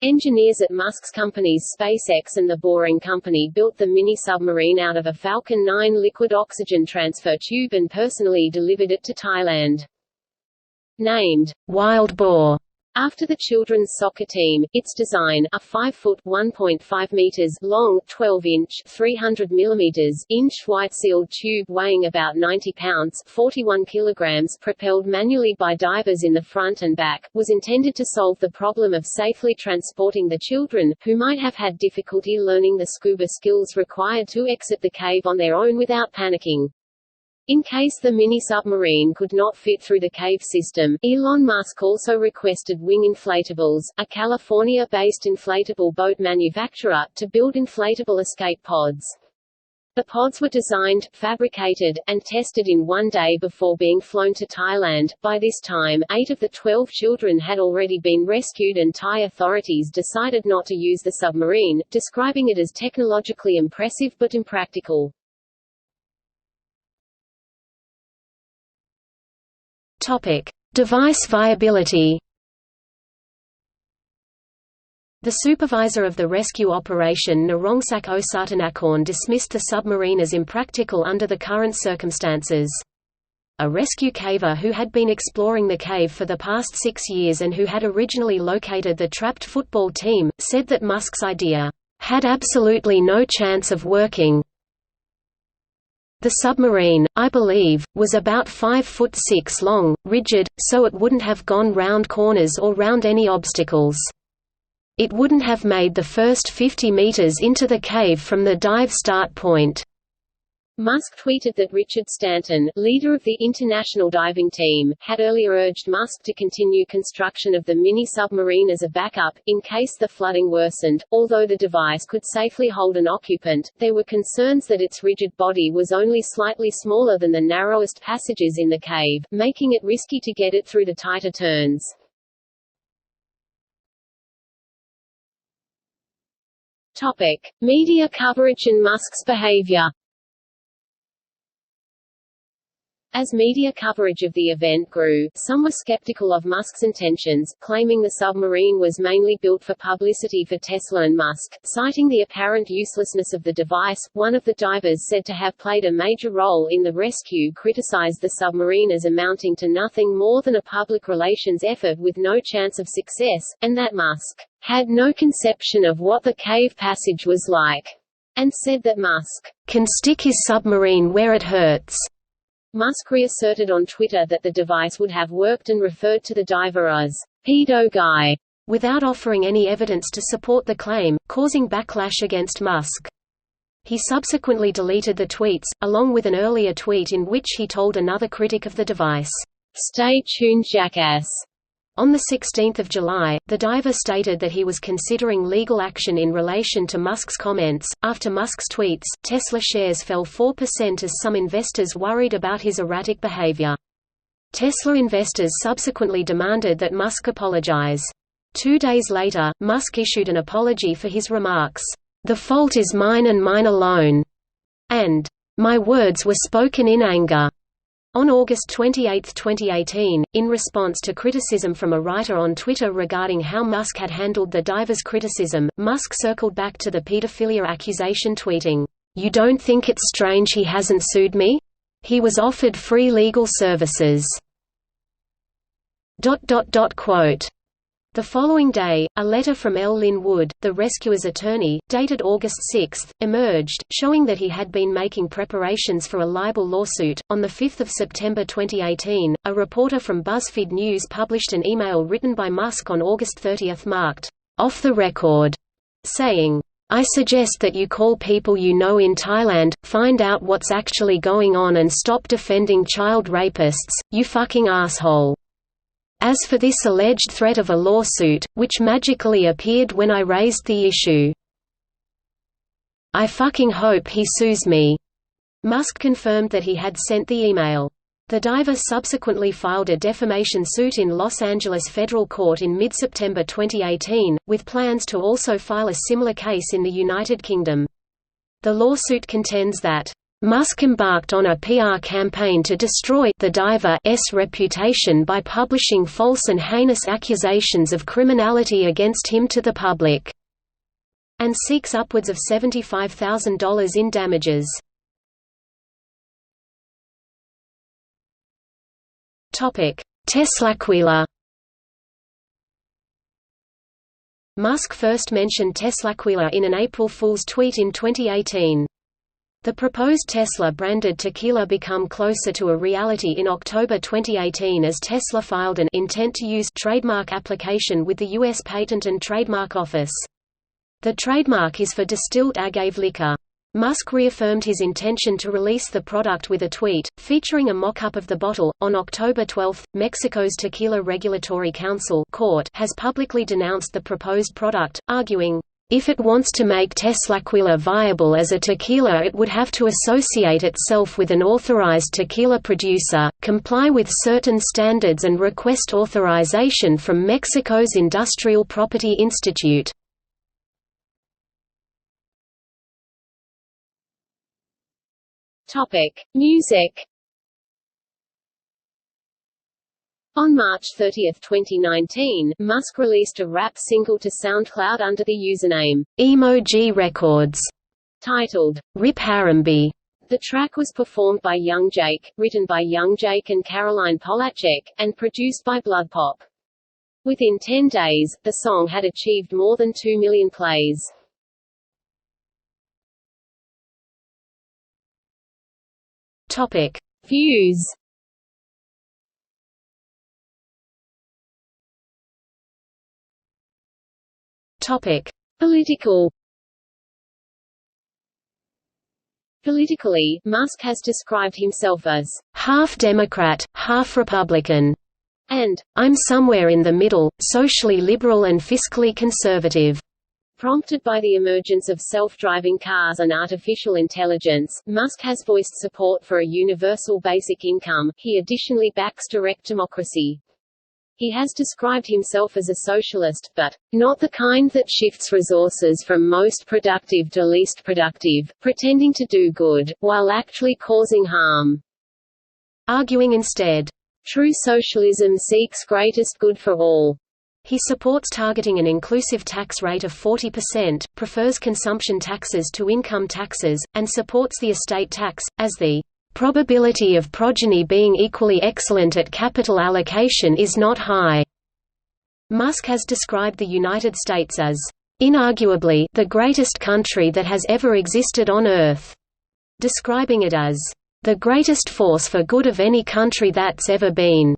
Engineers at Musk's companies SpaceX and the Boring Company built the mini-submarine out of a Falcon 9 liquid oxygen transfer tube and personally delivered it to Thailand. Named Wild Boar after the children's soccer team, its design, a 5-foot (1.5 meters) long, 12-inch (300 millimeters) white sealed tube weighing about 90 pounds (41 kilograms), propelled manually by divers in the front and back, was intended to solve the problem of safely transporting the children, who might have had difficulty learning the scuba skills required to exit the cave on their own without panicking. In case the mini-submarine could not fit through the cave system, Elon Musk also requested Wing Inflatables, a California-based inflatable boat manufacturer, to build inflatable escape pods. The pods were designed, fabricated, and tested in one day before being flown to Thailand. By this time, 8 of the 12 children had already been rescued and Thai authorities decided not to use the submarine, describing it as technologically impressive but impractical. Device viability. The supervisor of the rescue operation Narongsak Osatanakorn dismissed the submarine as impractical under the current circumstances. A rescue caver who had been exploring the cave for the past 6 years and who had originally located the trapped football team, said that Musk's idea had absolutely no chance of working. The submarine, I believe, was about 5'6" long, rigid, so it wouldn't have gone round corners or round any obstacles. It wouldn't have made the first 50 meters into the cave from the dive start point. Musk tweeted that Richard Stanton, leader of the international diving team, had earlier urged Musk to continue construction of the mini-submarine as a backup, in case the flooding worsened. Although the device could safely hold an occupant, there were concerns that its rigid body was only slightly smaller than the narrowest passages in the cave, making it risky to get it through the tighter turns. Media coverage and Musk's behavior. As media coverage of the event grew, some were skeptical of Musk's intentions, claiming the submarine was mainly built for publicity for Tesla and Musk. Citing the apparent uselessness of the device, one of the divers said to have played a major role in the rescue criticized the submarine as amounting to nothing more than a public relations effort with no chance of success, and that Musk had no conception of what the cave passage was like, and said that Musk can stick his submarine where it hurts. Musk reasserted on Twitter that the device would have worked and referred to the diver as pedo guy, without offering any evidence to support the claim, causing backlash against Musk. He subsequently deleted the tweets, along with an earlier tweet in which he told another critic of the device, "Stay tuned, jackass." On 16 July, the diver stated that he was considering legal action in relation to Musk's comments. After Musk's tweets, Tesla shares fell 4% as some investors worried about his erratic behavior. Tesla investors subsequently demanded that Musk apologize. 2 days later, Musk issued an apology for his remarks, "The fault is mine and mine alone," and "My words were spoken in anger." On August 28, 2018, in response to criticism from a writer on Twitter regarding how Musk had handled the diver's criticism, Musk circled back to the pedophilia accusation tweeting, "You don't think it's strange he hasn't sued me? He was offered free legal services." Quote. The following day, a letter from L. Lin Wood, the rescuer's attorney, dated August 6, emerged, showing that he had been making preparations for a libel lawsuit. On 5 September 2018, a reporter from BuzzFeed News published an email written by Musk on August 30 marked, "Off the record," saying, "I suggest that you call people you know in Thailand, find out what's actually going on and stop defending child rapists, you fucking asshole. As for this alleged threat of a lawsuit, which magically appeared when I raised the issue, I fucking hope he sues me." Musk confirmed that he had sent the email. The diver subsequently filed a defamation suit in Los Angeles federal court in mid-September 2018, with plans to also file a similar case in the United Kingdom. The lawsuit contends that Musk embarked on a PR campaign to destroy the diver's reputation by publishing false and heinous accusations of criminality against him to the public, and seeks upwards of $75,000 in damages. Teslaquila. Musk first mentioned Teslaquila in an April Fool's tweet in 2018. The proposed Tesla-branded tequila became closer to a reality in October 2018 as Tesla filed an intent-to-use trademark application with the U.S. Patent and Trademark Office. The trademark is for distilled agave liquor. Musk reaffirmed his intention to release the product with a tweet, featuring a mock-up of the bottle. On October 12, Mexico's Tequila Regulatory Council (CORT) has publicly denounced the proposed product, arguing, "If it wants to make Teslaquila viable as a tequila, it would have to associate itself with an authorized tequila producer, comply with certain standards and request authorization from Mexico's Industrial Property Institute." Music. On March 30, 2019, Musk released a rap single to SoundCloud under the username Emoji Records, titled Rip Harambe. The track was performed by Young Jake, written by Young Jake and Caroline Polachek, and produced by Blood Pop. Within 10 days, the song had achieved more than 2 million plays. Views. Political. Politically, Musk has described himself as half Democrat, half Republican, and I'm somewhere in the middle, socially liberal and fiscally conservative. Prompted by the emergence of self-driving cars and artificial intelligence, Musk has voiced support for a universal basic income. He additionally backs direct democracy. He has described himself as a socialist, but not the kind that shifts resources from most productive to least productive, pretending to do good, while actually causing harm. Arguing instead, true socialism seeks greatest good for all. He supports targeting an inclusive tax rate of 40%, prefers consumption taxes to income taxes, and supports the estate tax, as the probability of progeny being equally excellent at capital allocation is not high. Musk has described the United States as, inarguably, the greatest country that has ever existed on Earth, describing it as, the greatest force for good of any country that's ever been.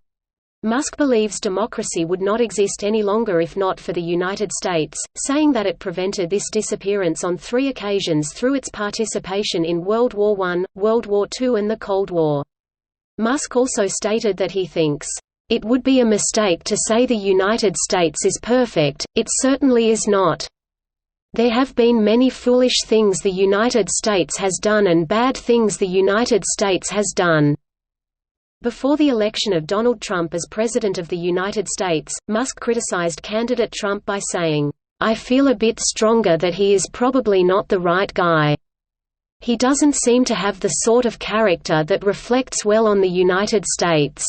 Musk believes democracy would not exist any longer if not for the United States, saying that it prevented this disappearance on 3 occasions through its participation in World War I, World War II and the Cold War. Musk also stated that he thinks, "It would be a mistake to say the United States is perfect, it certainly is not. There have been many foolish things the United States has done and bad things the United States has done." Before the election of Donald Trump as President of the United States, Musk criticized candidate Trump by saying, "I feel a bit stronger that he is probably not the right guy." "He doesn't seem to have the sort of character that reflects well on the United States."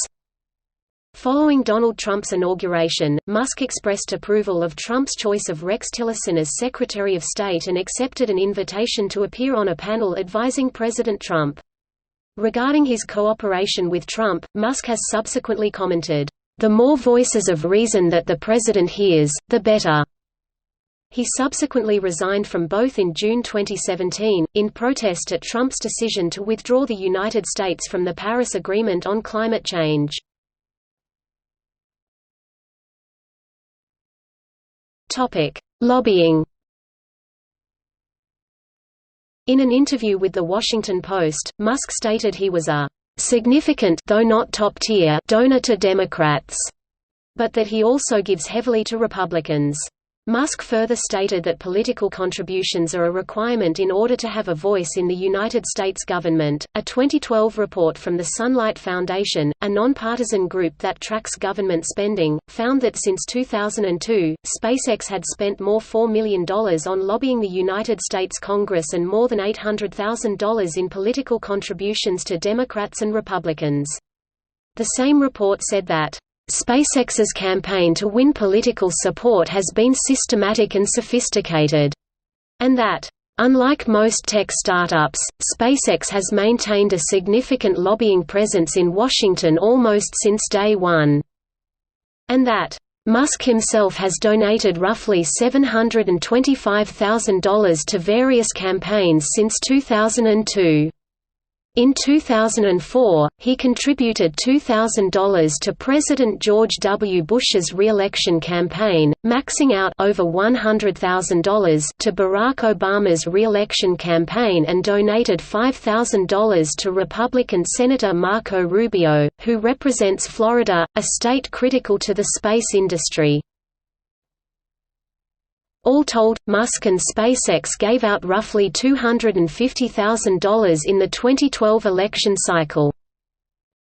Following Donald Trump's inauguration, Musk expressed approval of Trump's choice of Rex Tillerson as Secretary of State and accepted an invitation to appear on a panel advising President Trump. Regarding his cooperation with Trump, Musk has subsequently commented, "The more voices of reason that the president hears, the better." He subsequently resigned from both in June 2017, in protest at Trump's decision to withdraw the United States from the Paris Agreement on climate change. Lobbying. In an interview with The Washington Post, Musk stated he was a "significant, though not top-tier, donor to Democrats," but that he also gives heavily to Republicans. Musk further stated that political contributions are a requirement in order to have a voice in the United States government. A 2012 report from the Sunlight Foundation, a nonpartisan group that tracks government spending, found that since 2002, SpaceX had spent more $4 million on lobbying the United States Congress and more than $800,000 in political contributions to Democrats and Republicans. The same report said that SpaceX's campaign to win political support has been systematic and sophisticated, and that, unlike most tech startups, SpaceX has maintained a significant lobbying presence in Washington almost since day one, and that Musk himself has donated roughly $725,000 to various campaigns since 2002. In 2004, he contributed $2,000 to President George W. Bush's re-election campaign, maxing out over $100,000 to Barack Obama's re-election campaign and donated $5,000 to Republican Senator Marco Rubio, who represents Florida, a state critical to the space industry. All told, Musk and SpaceX gave out roughly $250,000 in the 2012 election cycle.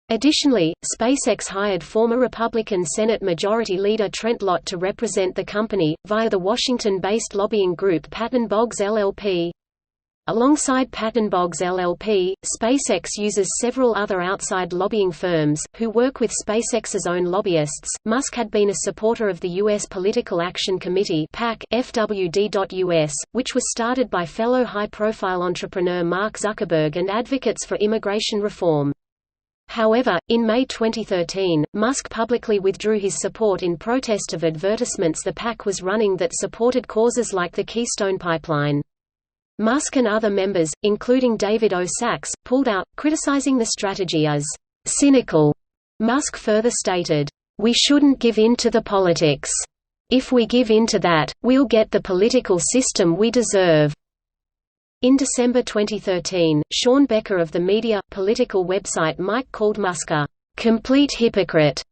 Additionally, SpaceX hired former Republican Senate Majority Leader Trent Lott to represent the company, via the Washington-based lobbying group Patton Boggs LLP. Alongside Patton Boggs LLP, SpaceX uses several other outside lobbying firms, who work with SpaceX's own lobbyists. Musk had been a supporter of the U.S. Political Action Committee (PAC) FWD.US, which was started by fellow high-profile entrepreneur Mark Zuckerberg and advocates for immigration reform. However, in May 2013, Musk publicly withdrew his support in protest of advertisements the PAC was running that supported causes like the Keystone Pipeline. Musk and other members, including David O. Sachs, pulled out, criticizing the strategy as cynical. Musk further stated, "We shouldn't give in to the politics. If we give in to that, we'll get the political system we deserve." In December 2013, Sean Becker of the media, political website Mike called Musk a complete hypocrite,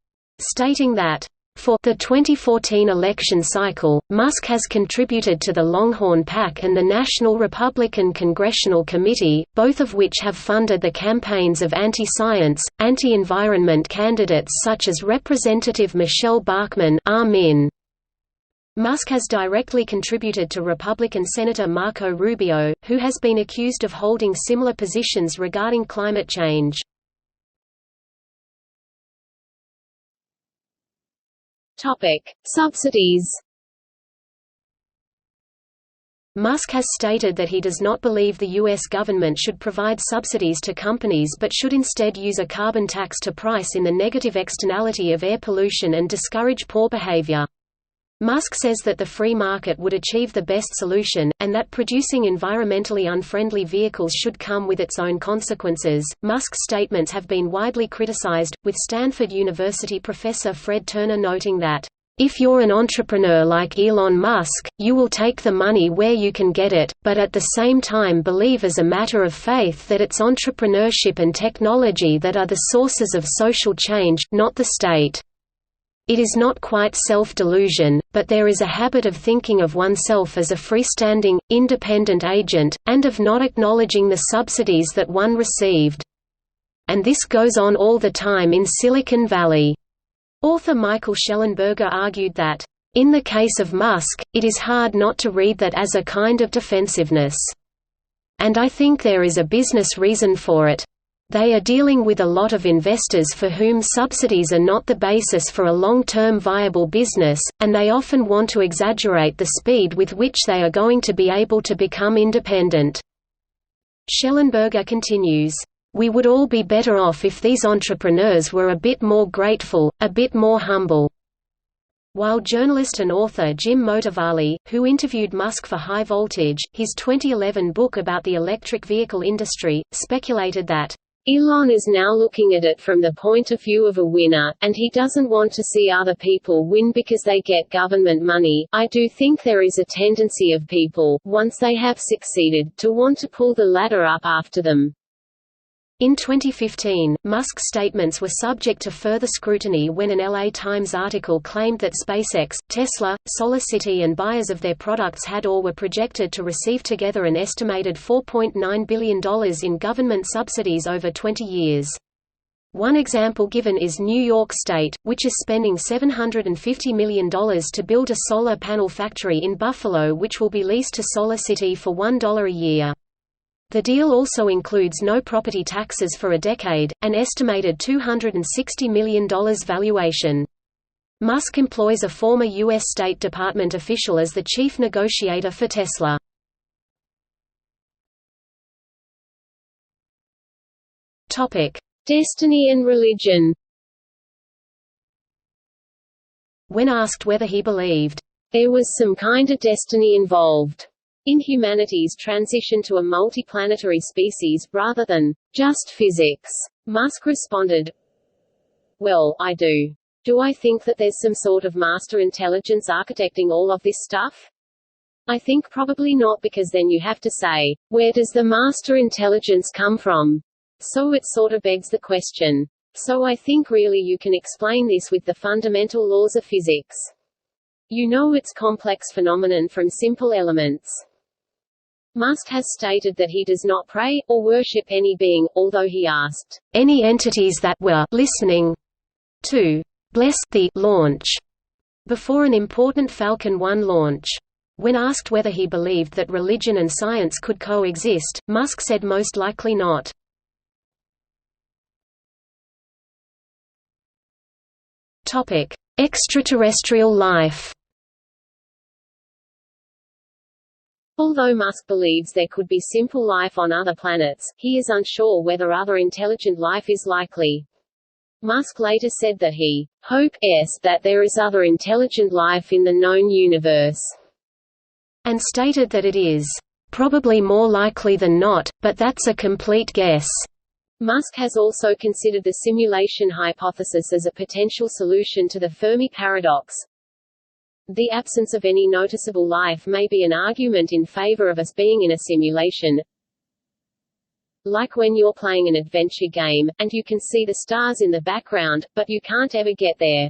stating that for the 2014 election cycle, Musk has contributed to the Longhorn PAC and the National Republican Congressional Committee, both of which have funded the campaigns of anti-science, anti-environment candidates such as Representative Michelle Bachmann. Musk has directly contributed to Republican Senator Marco Rubio, who has been accused of holding similar positions regarding climate change. Subsidies. Musk has stated that he does not believe the U.S. government should provide subsidies to companies but should instead use a carbon tax to price in the negative externality of air pollution and discourage poor behavior. Musk says that the free market would achieve the best solution, and that producing environmentally unfriendly vehicles should come with its own consequences. Musk's statements have been widely criticized, with Stanford University professor Fred Turner noting that, "If you're an entrepreneur like Elon Musk, you will take the money where you can get it, but at the same time believe as a matter of faith that it's entrepreneurship and technology that are the sources of social change, not the state. It is not quite self-delusion, but there is a habit of thinking of oneself as a freestanding, independent agent, and of not acknowledging the subsidies that one received. And this goes on all the time in Silicon Valley." Author Michael Schellenberger argued that, "In the case of Musk, it is hard not to read that as a kind of defensiveness. And I think there is a business reason for it. They are dealing with a lot of investors for whom subsidies are not the basis for a long-term viable business, and they often want to exaggerate the speed with which they are going to be able to become independent." Schellenberger continues, "We would all be better off if these entrepreneurs were a bit more grateful, a bit more humble." While journalist and author Jim Motovalli, who interviewed Musk for High Voltage, his 2011 book about the electric vehicle industry, speculated that, "Elon is now looking at it from the point of view of a winner, and he doesn't want to see other people win because they get government money. I do think there is a tendency of people, once they have succeeded, to want to pull the ladder up after them." In 2015, Musk's statements were subject to further scrutiny when an LA Times article claimed that SpaceX, Tesla, SolarCity and buyers of their products had or were projected to receive together an estimated $4.9 billion in government subsidies over 20 years. One example given is New York State, which is spending $750 million to build a solar panel factory in Buffalo which will be leased to SolarCity for $1 a year. The deal also includes no property taxes for a decade, an estimated $260 million valuation. Musk employs a former U.S. State Department official as the chief negotiator for Tesla. Destiny and religion. When asked whether he believed, "There was some kind of destiny involved in humanity's transition to a multiplanetary species rather than just physics," Musk responded, "Well, I do. Do I think that there's some sort of master intelligence architecting all of this stuff? I think probably not, because then you have to say, where does the master intelligence come from? So it sort of begs the question. So I think really you can explain this with the fundamental laws of physics. You know, it's complex phenomenon from simple elements." Musk has stated that he does not pray, or worship any being, although he asked, "Any entities that were listening to bless the launch" before an important Falcon 1 launch. When asked whether he believed that religion and science could coexist, Musk said most likely not. Extraterrestrial life. Although Musk believes there could be simple life on other planets, he is unsure whether other intelligent life is likely. Musk later said that he hopes that there is other intelligent life in the known universe, and stated that it is probably more likely than not, but that's a complete guess. Musk has also considered the simulation hypothesis as a potential solution to the Fermi paradox. The absence of any noticeable life may be an argument in favor of us being in a simulation, like when you're playing an adventure game, and you can see the stars in the background, but you can't ever get there.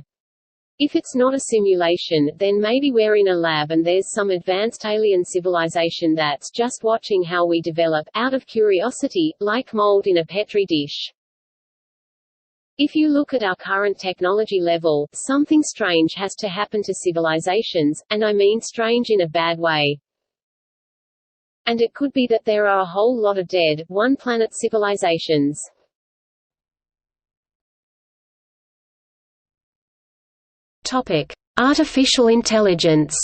If it's not a simulation, then maybe we're in a lab and there's some advanced alien civilization that's just watching how we develop, out of curiosity, like mold in a petri dish. If you look at our current technology level, something strange has to happen to civilizations, and I mean strange in a bad way. And it could be that there are a whole lot of dead, one-planet civilizations. Artificial intelligence.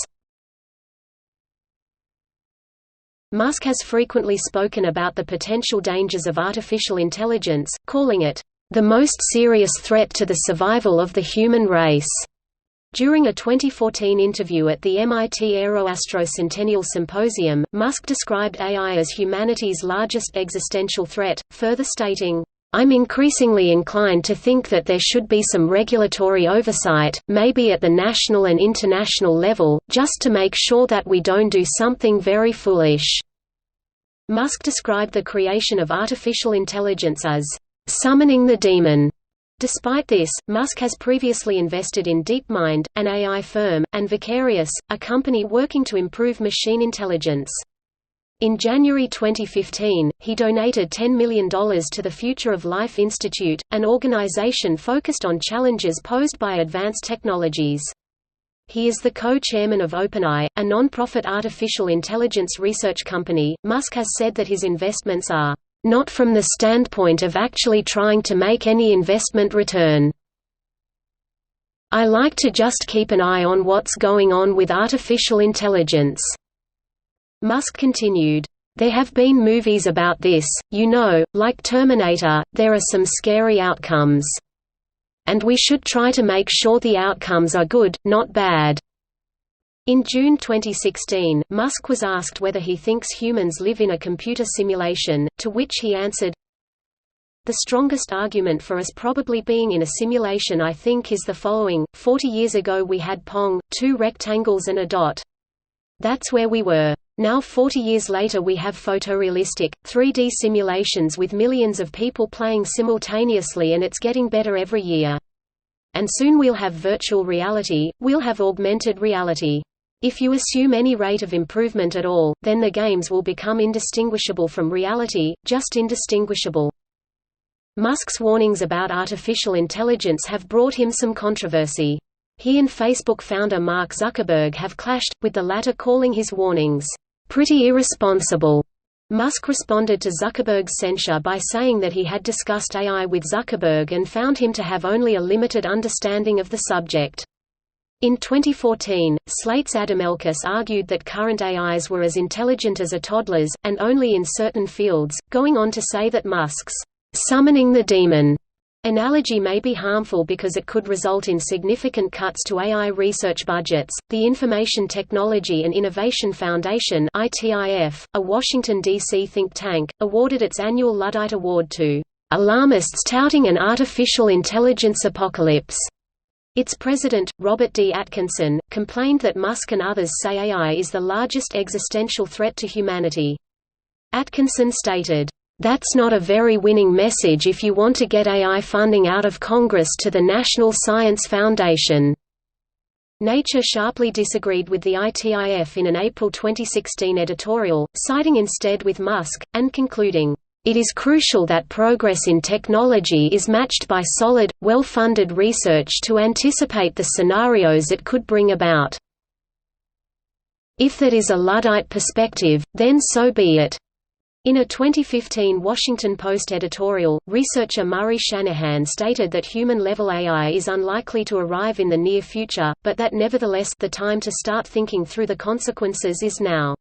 Musk has frequently spoken about the potential dangers of artificial intelligence, calling it the most serious threat to the survival of the human race. During a 2014 interview at the MIT Aeroastro Centennial Symposium, Musk described AI as humanity's largest existential threat, further stating, "I'm increasingly inclined to think that there should be some regulatory oversight, maybe at the national and international level, just to make sure that we don't do something very foolish." Musk described the creation of artificial intelligence as summoning the demon. Despite this, Musk has previously invested in DeepMind, an AI firm, and Vicarious, a company working to improve machine intelligence. In January 2015, he donated $10 million to the Future of Life Institute, an organization focused on challenges posed by advanced technologies. He is the co-chairman of OpenAI, a non-profit artificial intelligence research company. Musk has said that his investments are not from the standpoint of actually trying to make any investment return. I like to just keep an eye on what's going on with artificial intelligence. Musk continued, "There have been movies about this, like Terminator. There are some scary outcomes. And we should try to make sure the outcomes are good, not bad." In June 2016, Musk was asked whether he thinks humans live in a computer simulation, to which he answered, "The strongest argument for us probably being in a simulation I think is the following: 40 years ago we had Pong, 2 rectangles and a dot. That's where we were. Now 40 years later we have photorealistic, 3D simulations with millions of people playing simultaneously, and it's getting better every year. And soon we'll have virtual reality, we'll have augmented reality. If you assume any rate of improvement at all, then the games will become indistinguishable from reality, just indistinguishable." Musk's warnings about artificial intelligence have brought him some controversy. He and Facebook founder Mark Zuckerberg have clashed, with the latter calling his warnings, "pretty irresponsible." Musk responded to Zuckerberg's censure by saying that he had discussed AI with Zuckerberg and found him to have only a limited understanding of the subject. In 2014, Slate's Adam Elkis argued that current AIs were as intelligent as a toddler's, and only in certain fields, going on to say that Musk's "summoning the demon" analogy may be harmful because it could result in significant cuts to AI research budgets. The Information Technology and Innovation Foundation (ITIF), a Washington, D.C. think tank, awarded its annual Luddite Award to alarmists touting an artificial intelligence apocalypse. Its president, Robert D. Atkinson, complained that Musk and others say AI is the largest existential threat to humanity. Atkinson stated, "That's not a very winning message if you want to get AI funding out of Congress to the National Science Foundation." Nature sharply disagreed with the ITIF in an April 2016 editorial, siding instead with Musk, and concluding, "It is crucial that progress in technology is matched by solid, well-funded research to anticipate the scenarios it could bring about. If that is a Luddite perspective, then so be it." In a 2015 Washington Post editorial, researcher Murray Shanahan stated that human-level AI is unlikely to arrive in the near future, but that nevertheless the time to start thinking through the consequences is now.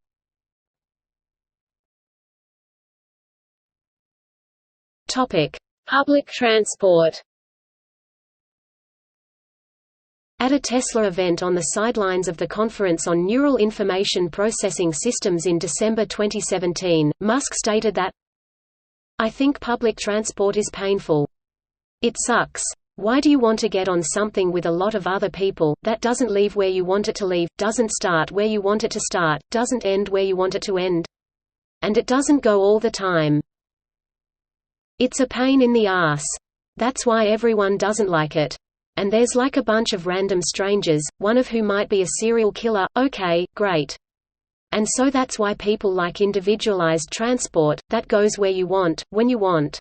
Public transport. At a Tesla event on the sidelines of the Conference on Neural Information Processing Systems in December 2017, Musk stated that, "I think public transport is painful. It sucks. Why do you want to get on something with a lot of other people, that doesn't leave where you want it to leave, doesn't start where you want it to start, doesn't end where you want it to end? And it doesn't go all the time. It's a pain in the ass. That's why everyone doesn't like it. And there's like a bunch of random strangers, one of who might be a serial killer, okay, great. And so that's why people like individualized transport, that goes where you want, when you want."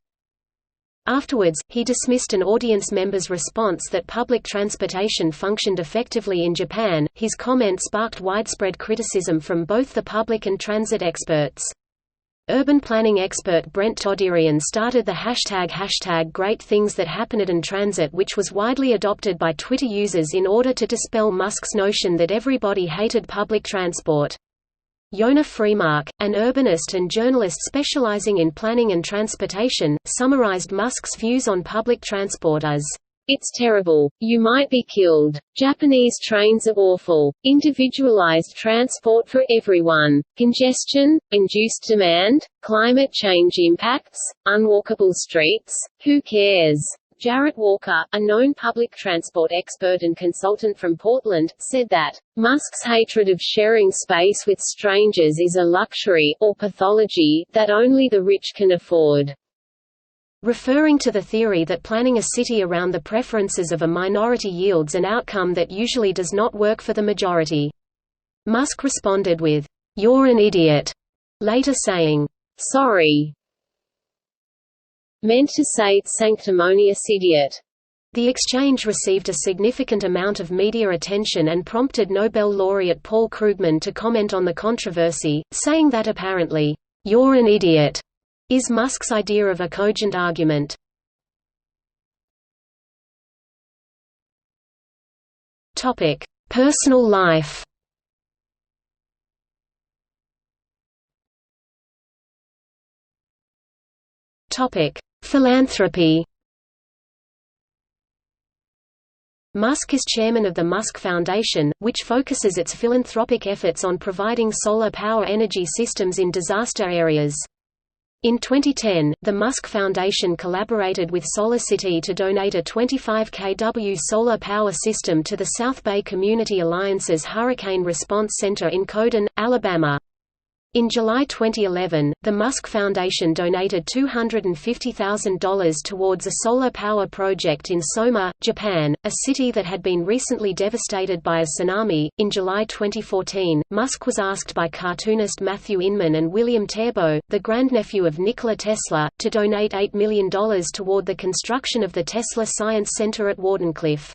Afterwards, he dismissed an audience member's response that public transportation functioned effectively in Japan. His comment sparked widespread criticism from both the public and transit experts. Urban planning expert Brent Toderian started the hashtag #GreatThingsThatHappenedInTransit, which was widely adopted by Twitter users in order to dispel Musk's notion that everybody hated public transport. Yona Freemark, an urbanist and journalist specializing in planning and transportation, summarized Musk's views on public transport as, "It's terrible. You might be killed. Japanese trains are awful. Individualized transport for everyone. Congestion, induced demand, climate change impacts, unwalkable streets. Who cares?" Jarrett Walker, a known public transport expert and consultant from Portland, said that, "Musk's hatred of sharing space with strangers is a luxury, or pathology, that only the rich can afford." Referring to the theory that planning a city around the preferences of a minority yields an outcome that usually does not work for the majority. Musk responded with, "You're an idiot," later saying, "Sorry. Meant to say sanctimonious idiot." The exchange received a significant amount of media attention and prompted Nobel laureate Paul Krugman to comment on the controversy, saying that apparently, "You're an idiot," is Musk's idea of a cogent argument. Personal life. Philanthropy. Musk is chairman of the Musk Foundation, which focuses its philanthropic efforts on providing solar power energy systems in disaster areas. In 2010, the Musk Foundation collaborated with SolarCity to donate a 25 kW solar power system to the South Bay Community Alliance's Hurricane Response Center in Coden, Alabama. In July 2011, the Musk Foundation donated $250,000 towards a solar power project in Soma, Japan, a city that had been recently devastated by a tsunami. In July 2014, Musk was asked by cartoonist Matthew Inman and William Terbo, the grandnephew of Nikola Tesla, to donate $8 million toward the construction of the Tesla Science Center at Wardenclyffe.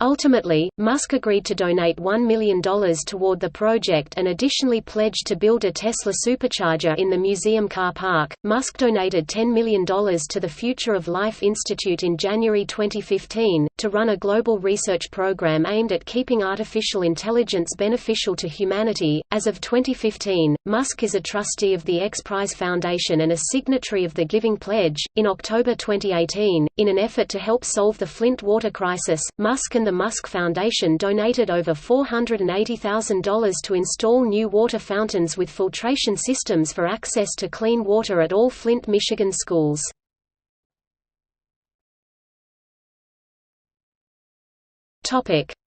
Ultimately, Musk agreed to donate $1 million toward the project and additionally pledged to build a Tesla supercharger in the museum car park. Musk donated $10 million to the Future of Life Institute in January 2015, to run a global research program aimed at keeping artificial intelligence beneficial to humanity. As of 2015, Musk is a trustee of the X Prize Foundation and a signatory of the Giving Pledge. In October 2018, in an effort to help solve the Flint water crisis, Musk and the Musk Foundation donated over $480,000 to install new water fountains with filtration systems for access to clean water at all Flint, Michigan schools.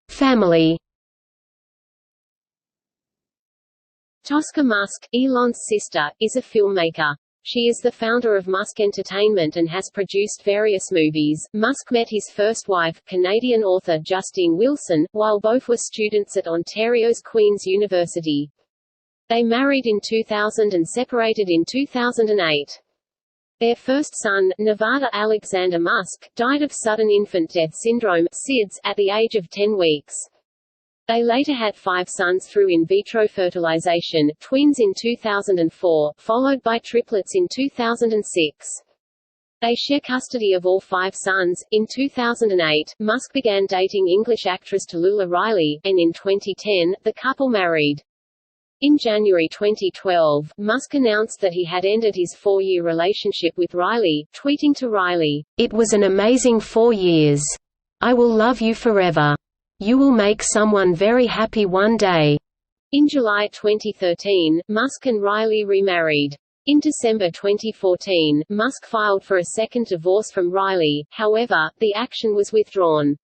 Family. Tosca Musk, Elon's sister, is a filmmaker. She is the founder of Musk Entertainment and has produced various movies. Musk met his first wife, Canadian author Justine Wilson, while both were students at Ontario's Queen's University. They married in 2000 and separated in 2008. Their first son, Nevada Alexander Musk, died of sudden infant death syndrome (SIDS) at the age of 10 weeks. They later had 5 sons through in vitro fertilization, twins in 2004, followed by triplets in 2006. They share custody of all 5 sons. In 2008, Musk began dating English actress Tallulah Riley, and in 2010, the couple married. In January 2012, Musk announced that he had ended his 4-year relationship with Riley, tweeting to Riley, "It was an amazing 4 years. I will love you forever. You will make someone very happy one day." In July 2013, Musk and Riley remarried. In December 2014, Musk filed for a second divorce from Riley, however, the action was withdrawn.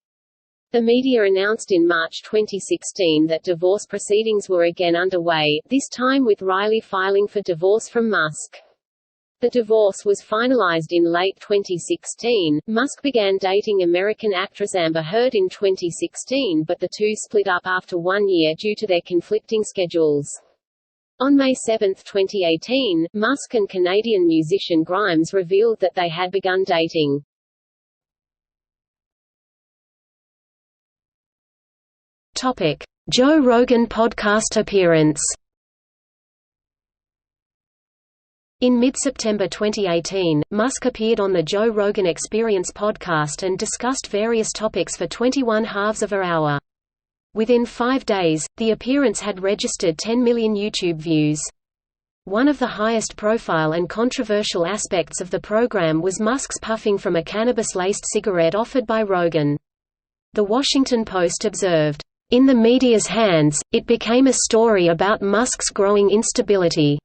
The media announced in March 2016 that divorce proceedings were again underway, this time with Riley filing for divorce from Musk. The divorce was finalized in late 2016. Musk began dating American actress Amber Heard in 2016, but the two split up after 1 year due to their conflicting schedules. On May 7, 2018, Musk and Canadian musician Grimes revealed that they had begun dating. Joe Rogan podcast appearance. In mid-September 2018, Musk appeared on the Joe Rogan Experience podcast and discussed various topics for 21/2 of an hour. Within 5 days, the appearance had registered 10 million YouTube views. One of the highest profile and controversial aspects of the program was Musk's puffing from a cannabis-laced cigarette offered by Rogan. The Washington Post observed, "In the media's hands, it became a story about Musk's growing instability."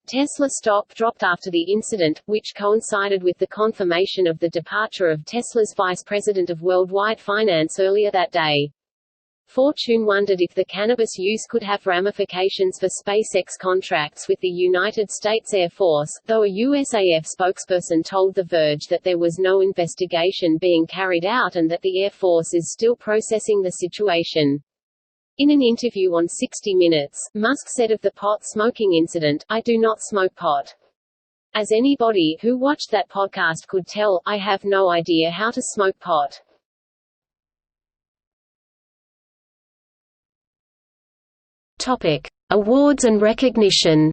Tesla stock dropped after the incident, which coincided with the confirmation of the departure of Tesla's vice president of worldwide finance earlier that day. Fortune wondered if the cannabis use could have ramifications for SpaceX contracts with the United States Air Force, though a USAF spokesperson told The Verge that there was no investigation being carried out and that the Air Force is still processing the situation. In an interview on 60 Minutes, Musk said of the pot smoking incident, "I do not smoke pot. As anybody who watched that podcast could tell, I have no idea how to smoke pot. Topic: Awards and recognition.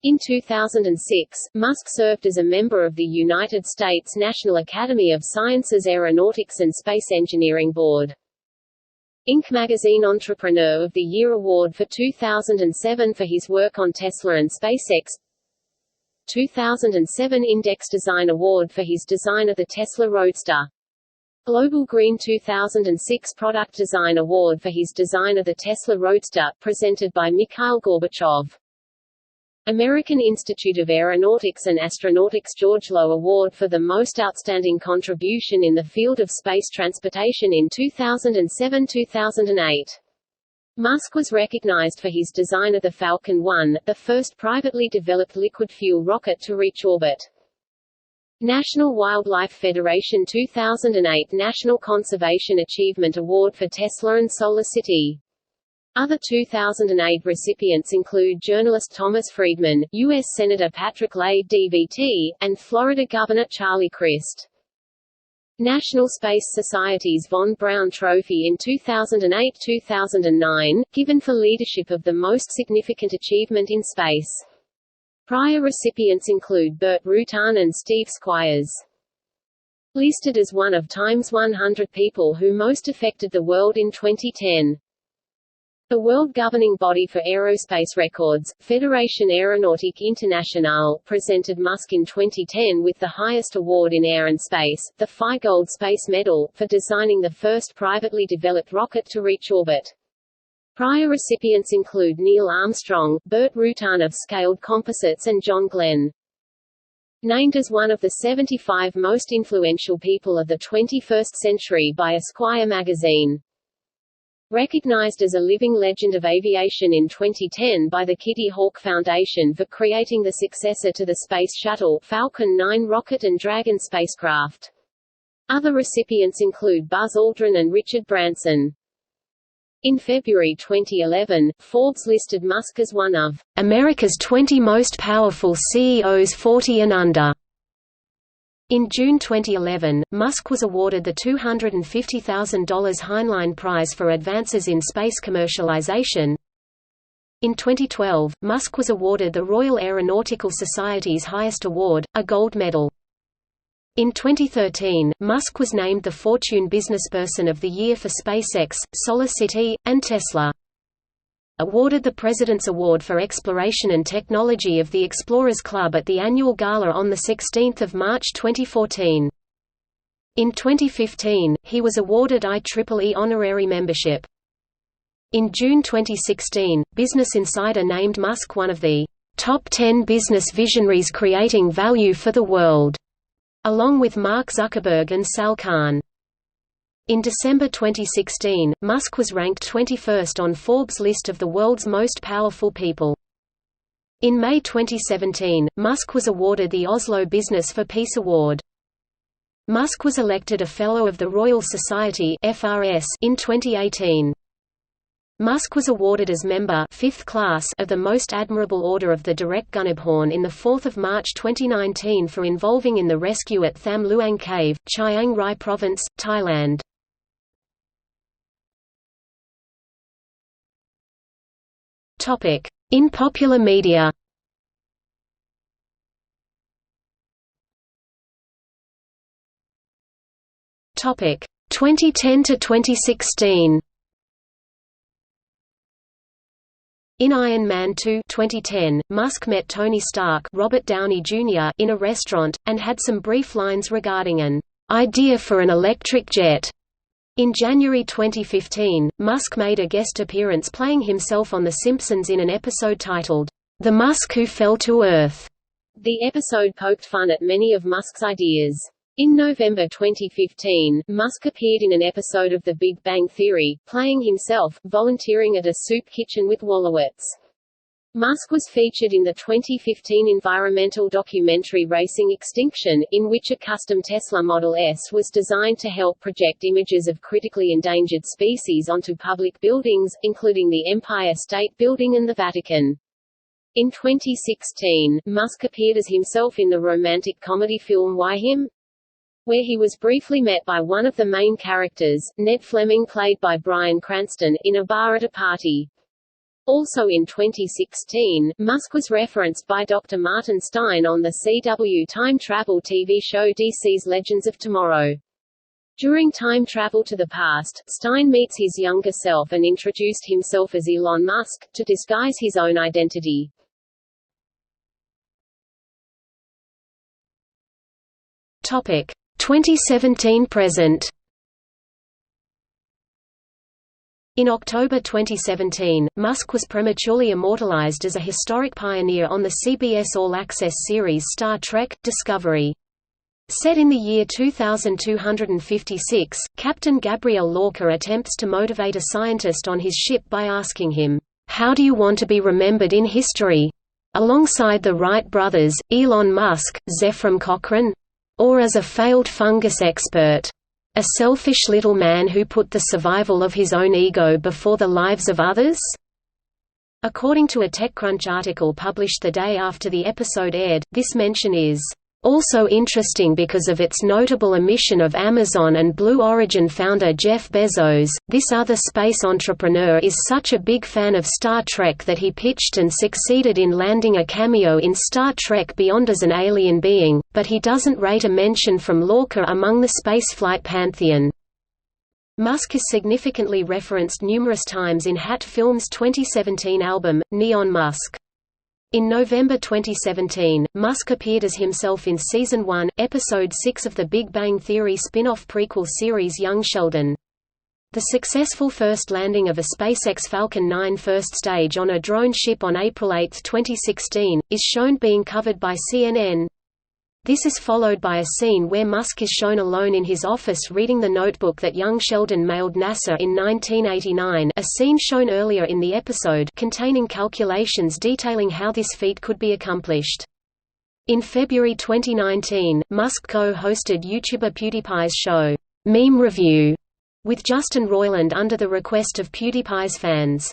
In 2006, Musk served as a member of the United States National Academy of Sciences Aeronautics and Space Engineering Board. Inc. Magazine Entrepreneur of the Year Award for 2007 for his work on Tesla and SpaceX. 2007 Index Design Award for his design of the Tesla Roadster. Global Green 2006 Product Design Award for his design of the Tesla Roadster, presented by Mikhail Gorbachev. American Institute of Aeronautics and Astronautics George Low Award for the most outstanding contribution in the field of space transportation in 2007-2008. Musk was recognized for his design of the Falcon 1, the first privately developed liquid-fuel rocket to reach orbit. National Wildlife Federation 2008 National Conservation Achievement Award for Tesla and SolarCity. Other 2008 recipients include journalist Thomas Friedman, U.S. Senator Patrick Leahy DVT, and Florida Governor Charlie Crist. National Space Society's Von Braun Trophy in 2008-2009, given for leadership of the most significant achievement in space. Prior recipients include Burt Rutan and Steve Squires. Listed as one of Time's 100 people who most affected the world in 2010. The world governing body for aerospace records, Fédération Aéronautique Internationale, presented Musk in 2010 with the highest award in air and space, the Phi Gold Space Medal, for designing the first privately developed rocket to reach orbit. Prior recipients include Neil Armstrong, Burt Rutan of Scaled Composites and John Glenn. Named as one of the 75 most influential people of the 21st century by Esquire magazine. Recognized as a living legend of aviation in 2010 by the Kitty Hawk Foundation for creating the successor to the Space Shuttle, Falcon 9 rocket and Dragon spacecraft. Other recipients include Buzz Aldrin and Richard Branson. In February 2011, Forbes listed Musk as one of America's 20 most powerful CEOs 40 and under. In June 2011, Musk was awarded the $250,000 Heinlein Prize for advances in space commercialization. In 2012, Musk was awarded the Royal Aeronautical Society's highest award, a gold medal. In 2013, Musk was named the Fortune Businessperson of the Year for SpaceX, SolarCity, and Tesla. Awarded the President's Award for Exploration and Technology of the Explorers Club at the annual gala on 16 March 2014. In 2015, he was awarded IEEE honorary membership. In June 2016, Business Insider named Musk one of the top 10 business visionaries creating value for the world, along with Mark Zuckerberg and Sal Khan. In December 2016, Musk was ranked 21st on Forbes' list of the world's most powerful people. In May 2017, Musk was awarded the Oslo Business for Peace Award. Musk was elected a Fellow of the Royal Society (FRS) in 2018. Musk was awarded as member 5th class of the Most Admirable Order of the Direct Gunabhorn in 4 March 2019 for involving in the rescue at Tham Luang Cave, Chiang Rai Province, Thailand. In popular media. Topic 2010 to 2016. In Iron Man 2 2010, Musk met Tony Stark, Robert Downey Jr. in a restaurant, and had some brief lines regarding an idea for an electric jet. In January 2015, Musk made a guest appearance playing himself on The Simpsons in an episode titled, The Musk Who Fell to Earth. The episode poked fun at many of Musk's ideas. In November 2015, Musk appeared in an episode of The Big Bang Theory, playing himself, volunteering at a soup kitchen with Wolowitz. Musk was featured in the 2015 environmental documentary Racing Extinction, in which a custom Tesla Model S was designed to help project images of critically endangered species onto public buildings, including the Empire State Building and the Vatican. In 2016, Musk appeared as himself in the romantic comedy film Why Him?, where he was briefly met by one of the main characters, Ned Fleming played by Bryan Cranston, in a bar at a party. Also in 2016, Musk was referenced by Dr. Martin Stein on the CW time travel TV show DC's Legends of Tomorrow. During time travel to the past, Stein meets his younger self and introduced himself as Elon Musk, to disguise his own identity. Topic 2017 present. In October 2017, Musk was prematurely immortalized as a historic pioneer on the CBS All Access series Star Trek: Discovery. Set in the year 2256, Captain Gabriel Lorca attempts to motivate a scientist on his ship by asking him, "How do you want to be remembered in history? Alongside the Wright brothers, Elon Musk, Zephram Cochrane? Or as a failed fungus expert? A selfish little man who put the survival of his own ego before the lives of others?" According to a TechCrunch article published the day after the episode aired, this mention is also interesting because of its notable omission of Amazon and Blue Origin founder Jeff Bezos. This other space entrepreneur is such a big fan of Star Trek that he pitched and succeeded in landing a cameo in Star Trek Beyond as an alien being, but he doesn't rate a mention from Lorca among the spaceflight pantheon. Musk is significantly referenced numerous times in Hat Films' 2017 album, Neon Musk. In November 2017, Musk appeared as himself in Season 1, Episode 6 of the Big Bang Theory spin-off prequel series Young Sheldon. The successful first landing of a SpaceX Falcon 9 first stage on a drone ship on April 8, 2016, is shown being covered by CNN. This is followed by a scene where Musk is shown alone in his office reading the notebook that young Sheldon mailed NASA in 1989, a scene shown earlier in the episode containing calculations detailing how this feat could be accomplished. In February 2019, Musk co-hosted YouTuber PewDiePie's show, Meme Review, with Justin Roiland under the request of PewDiePie's fans.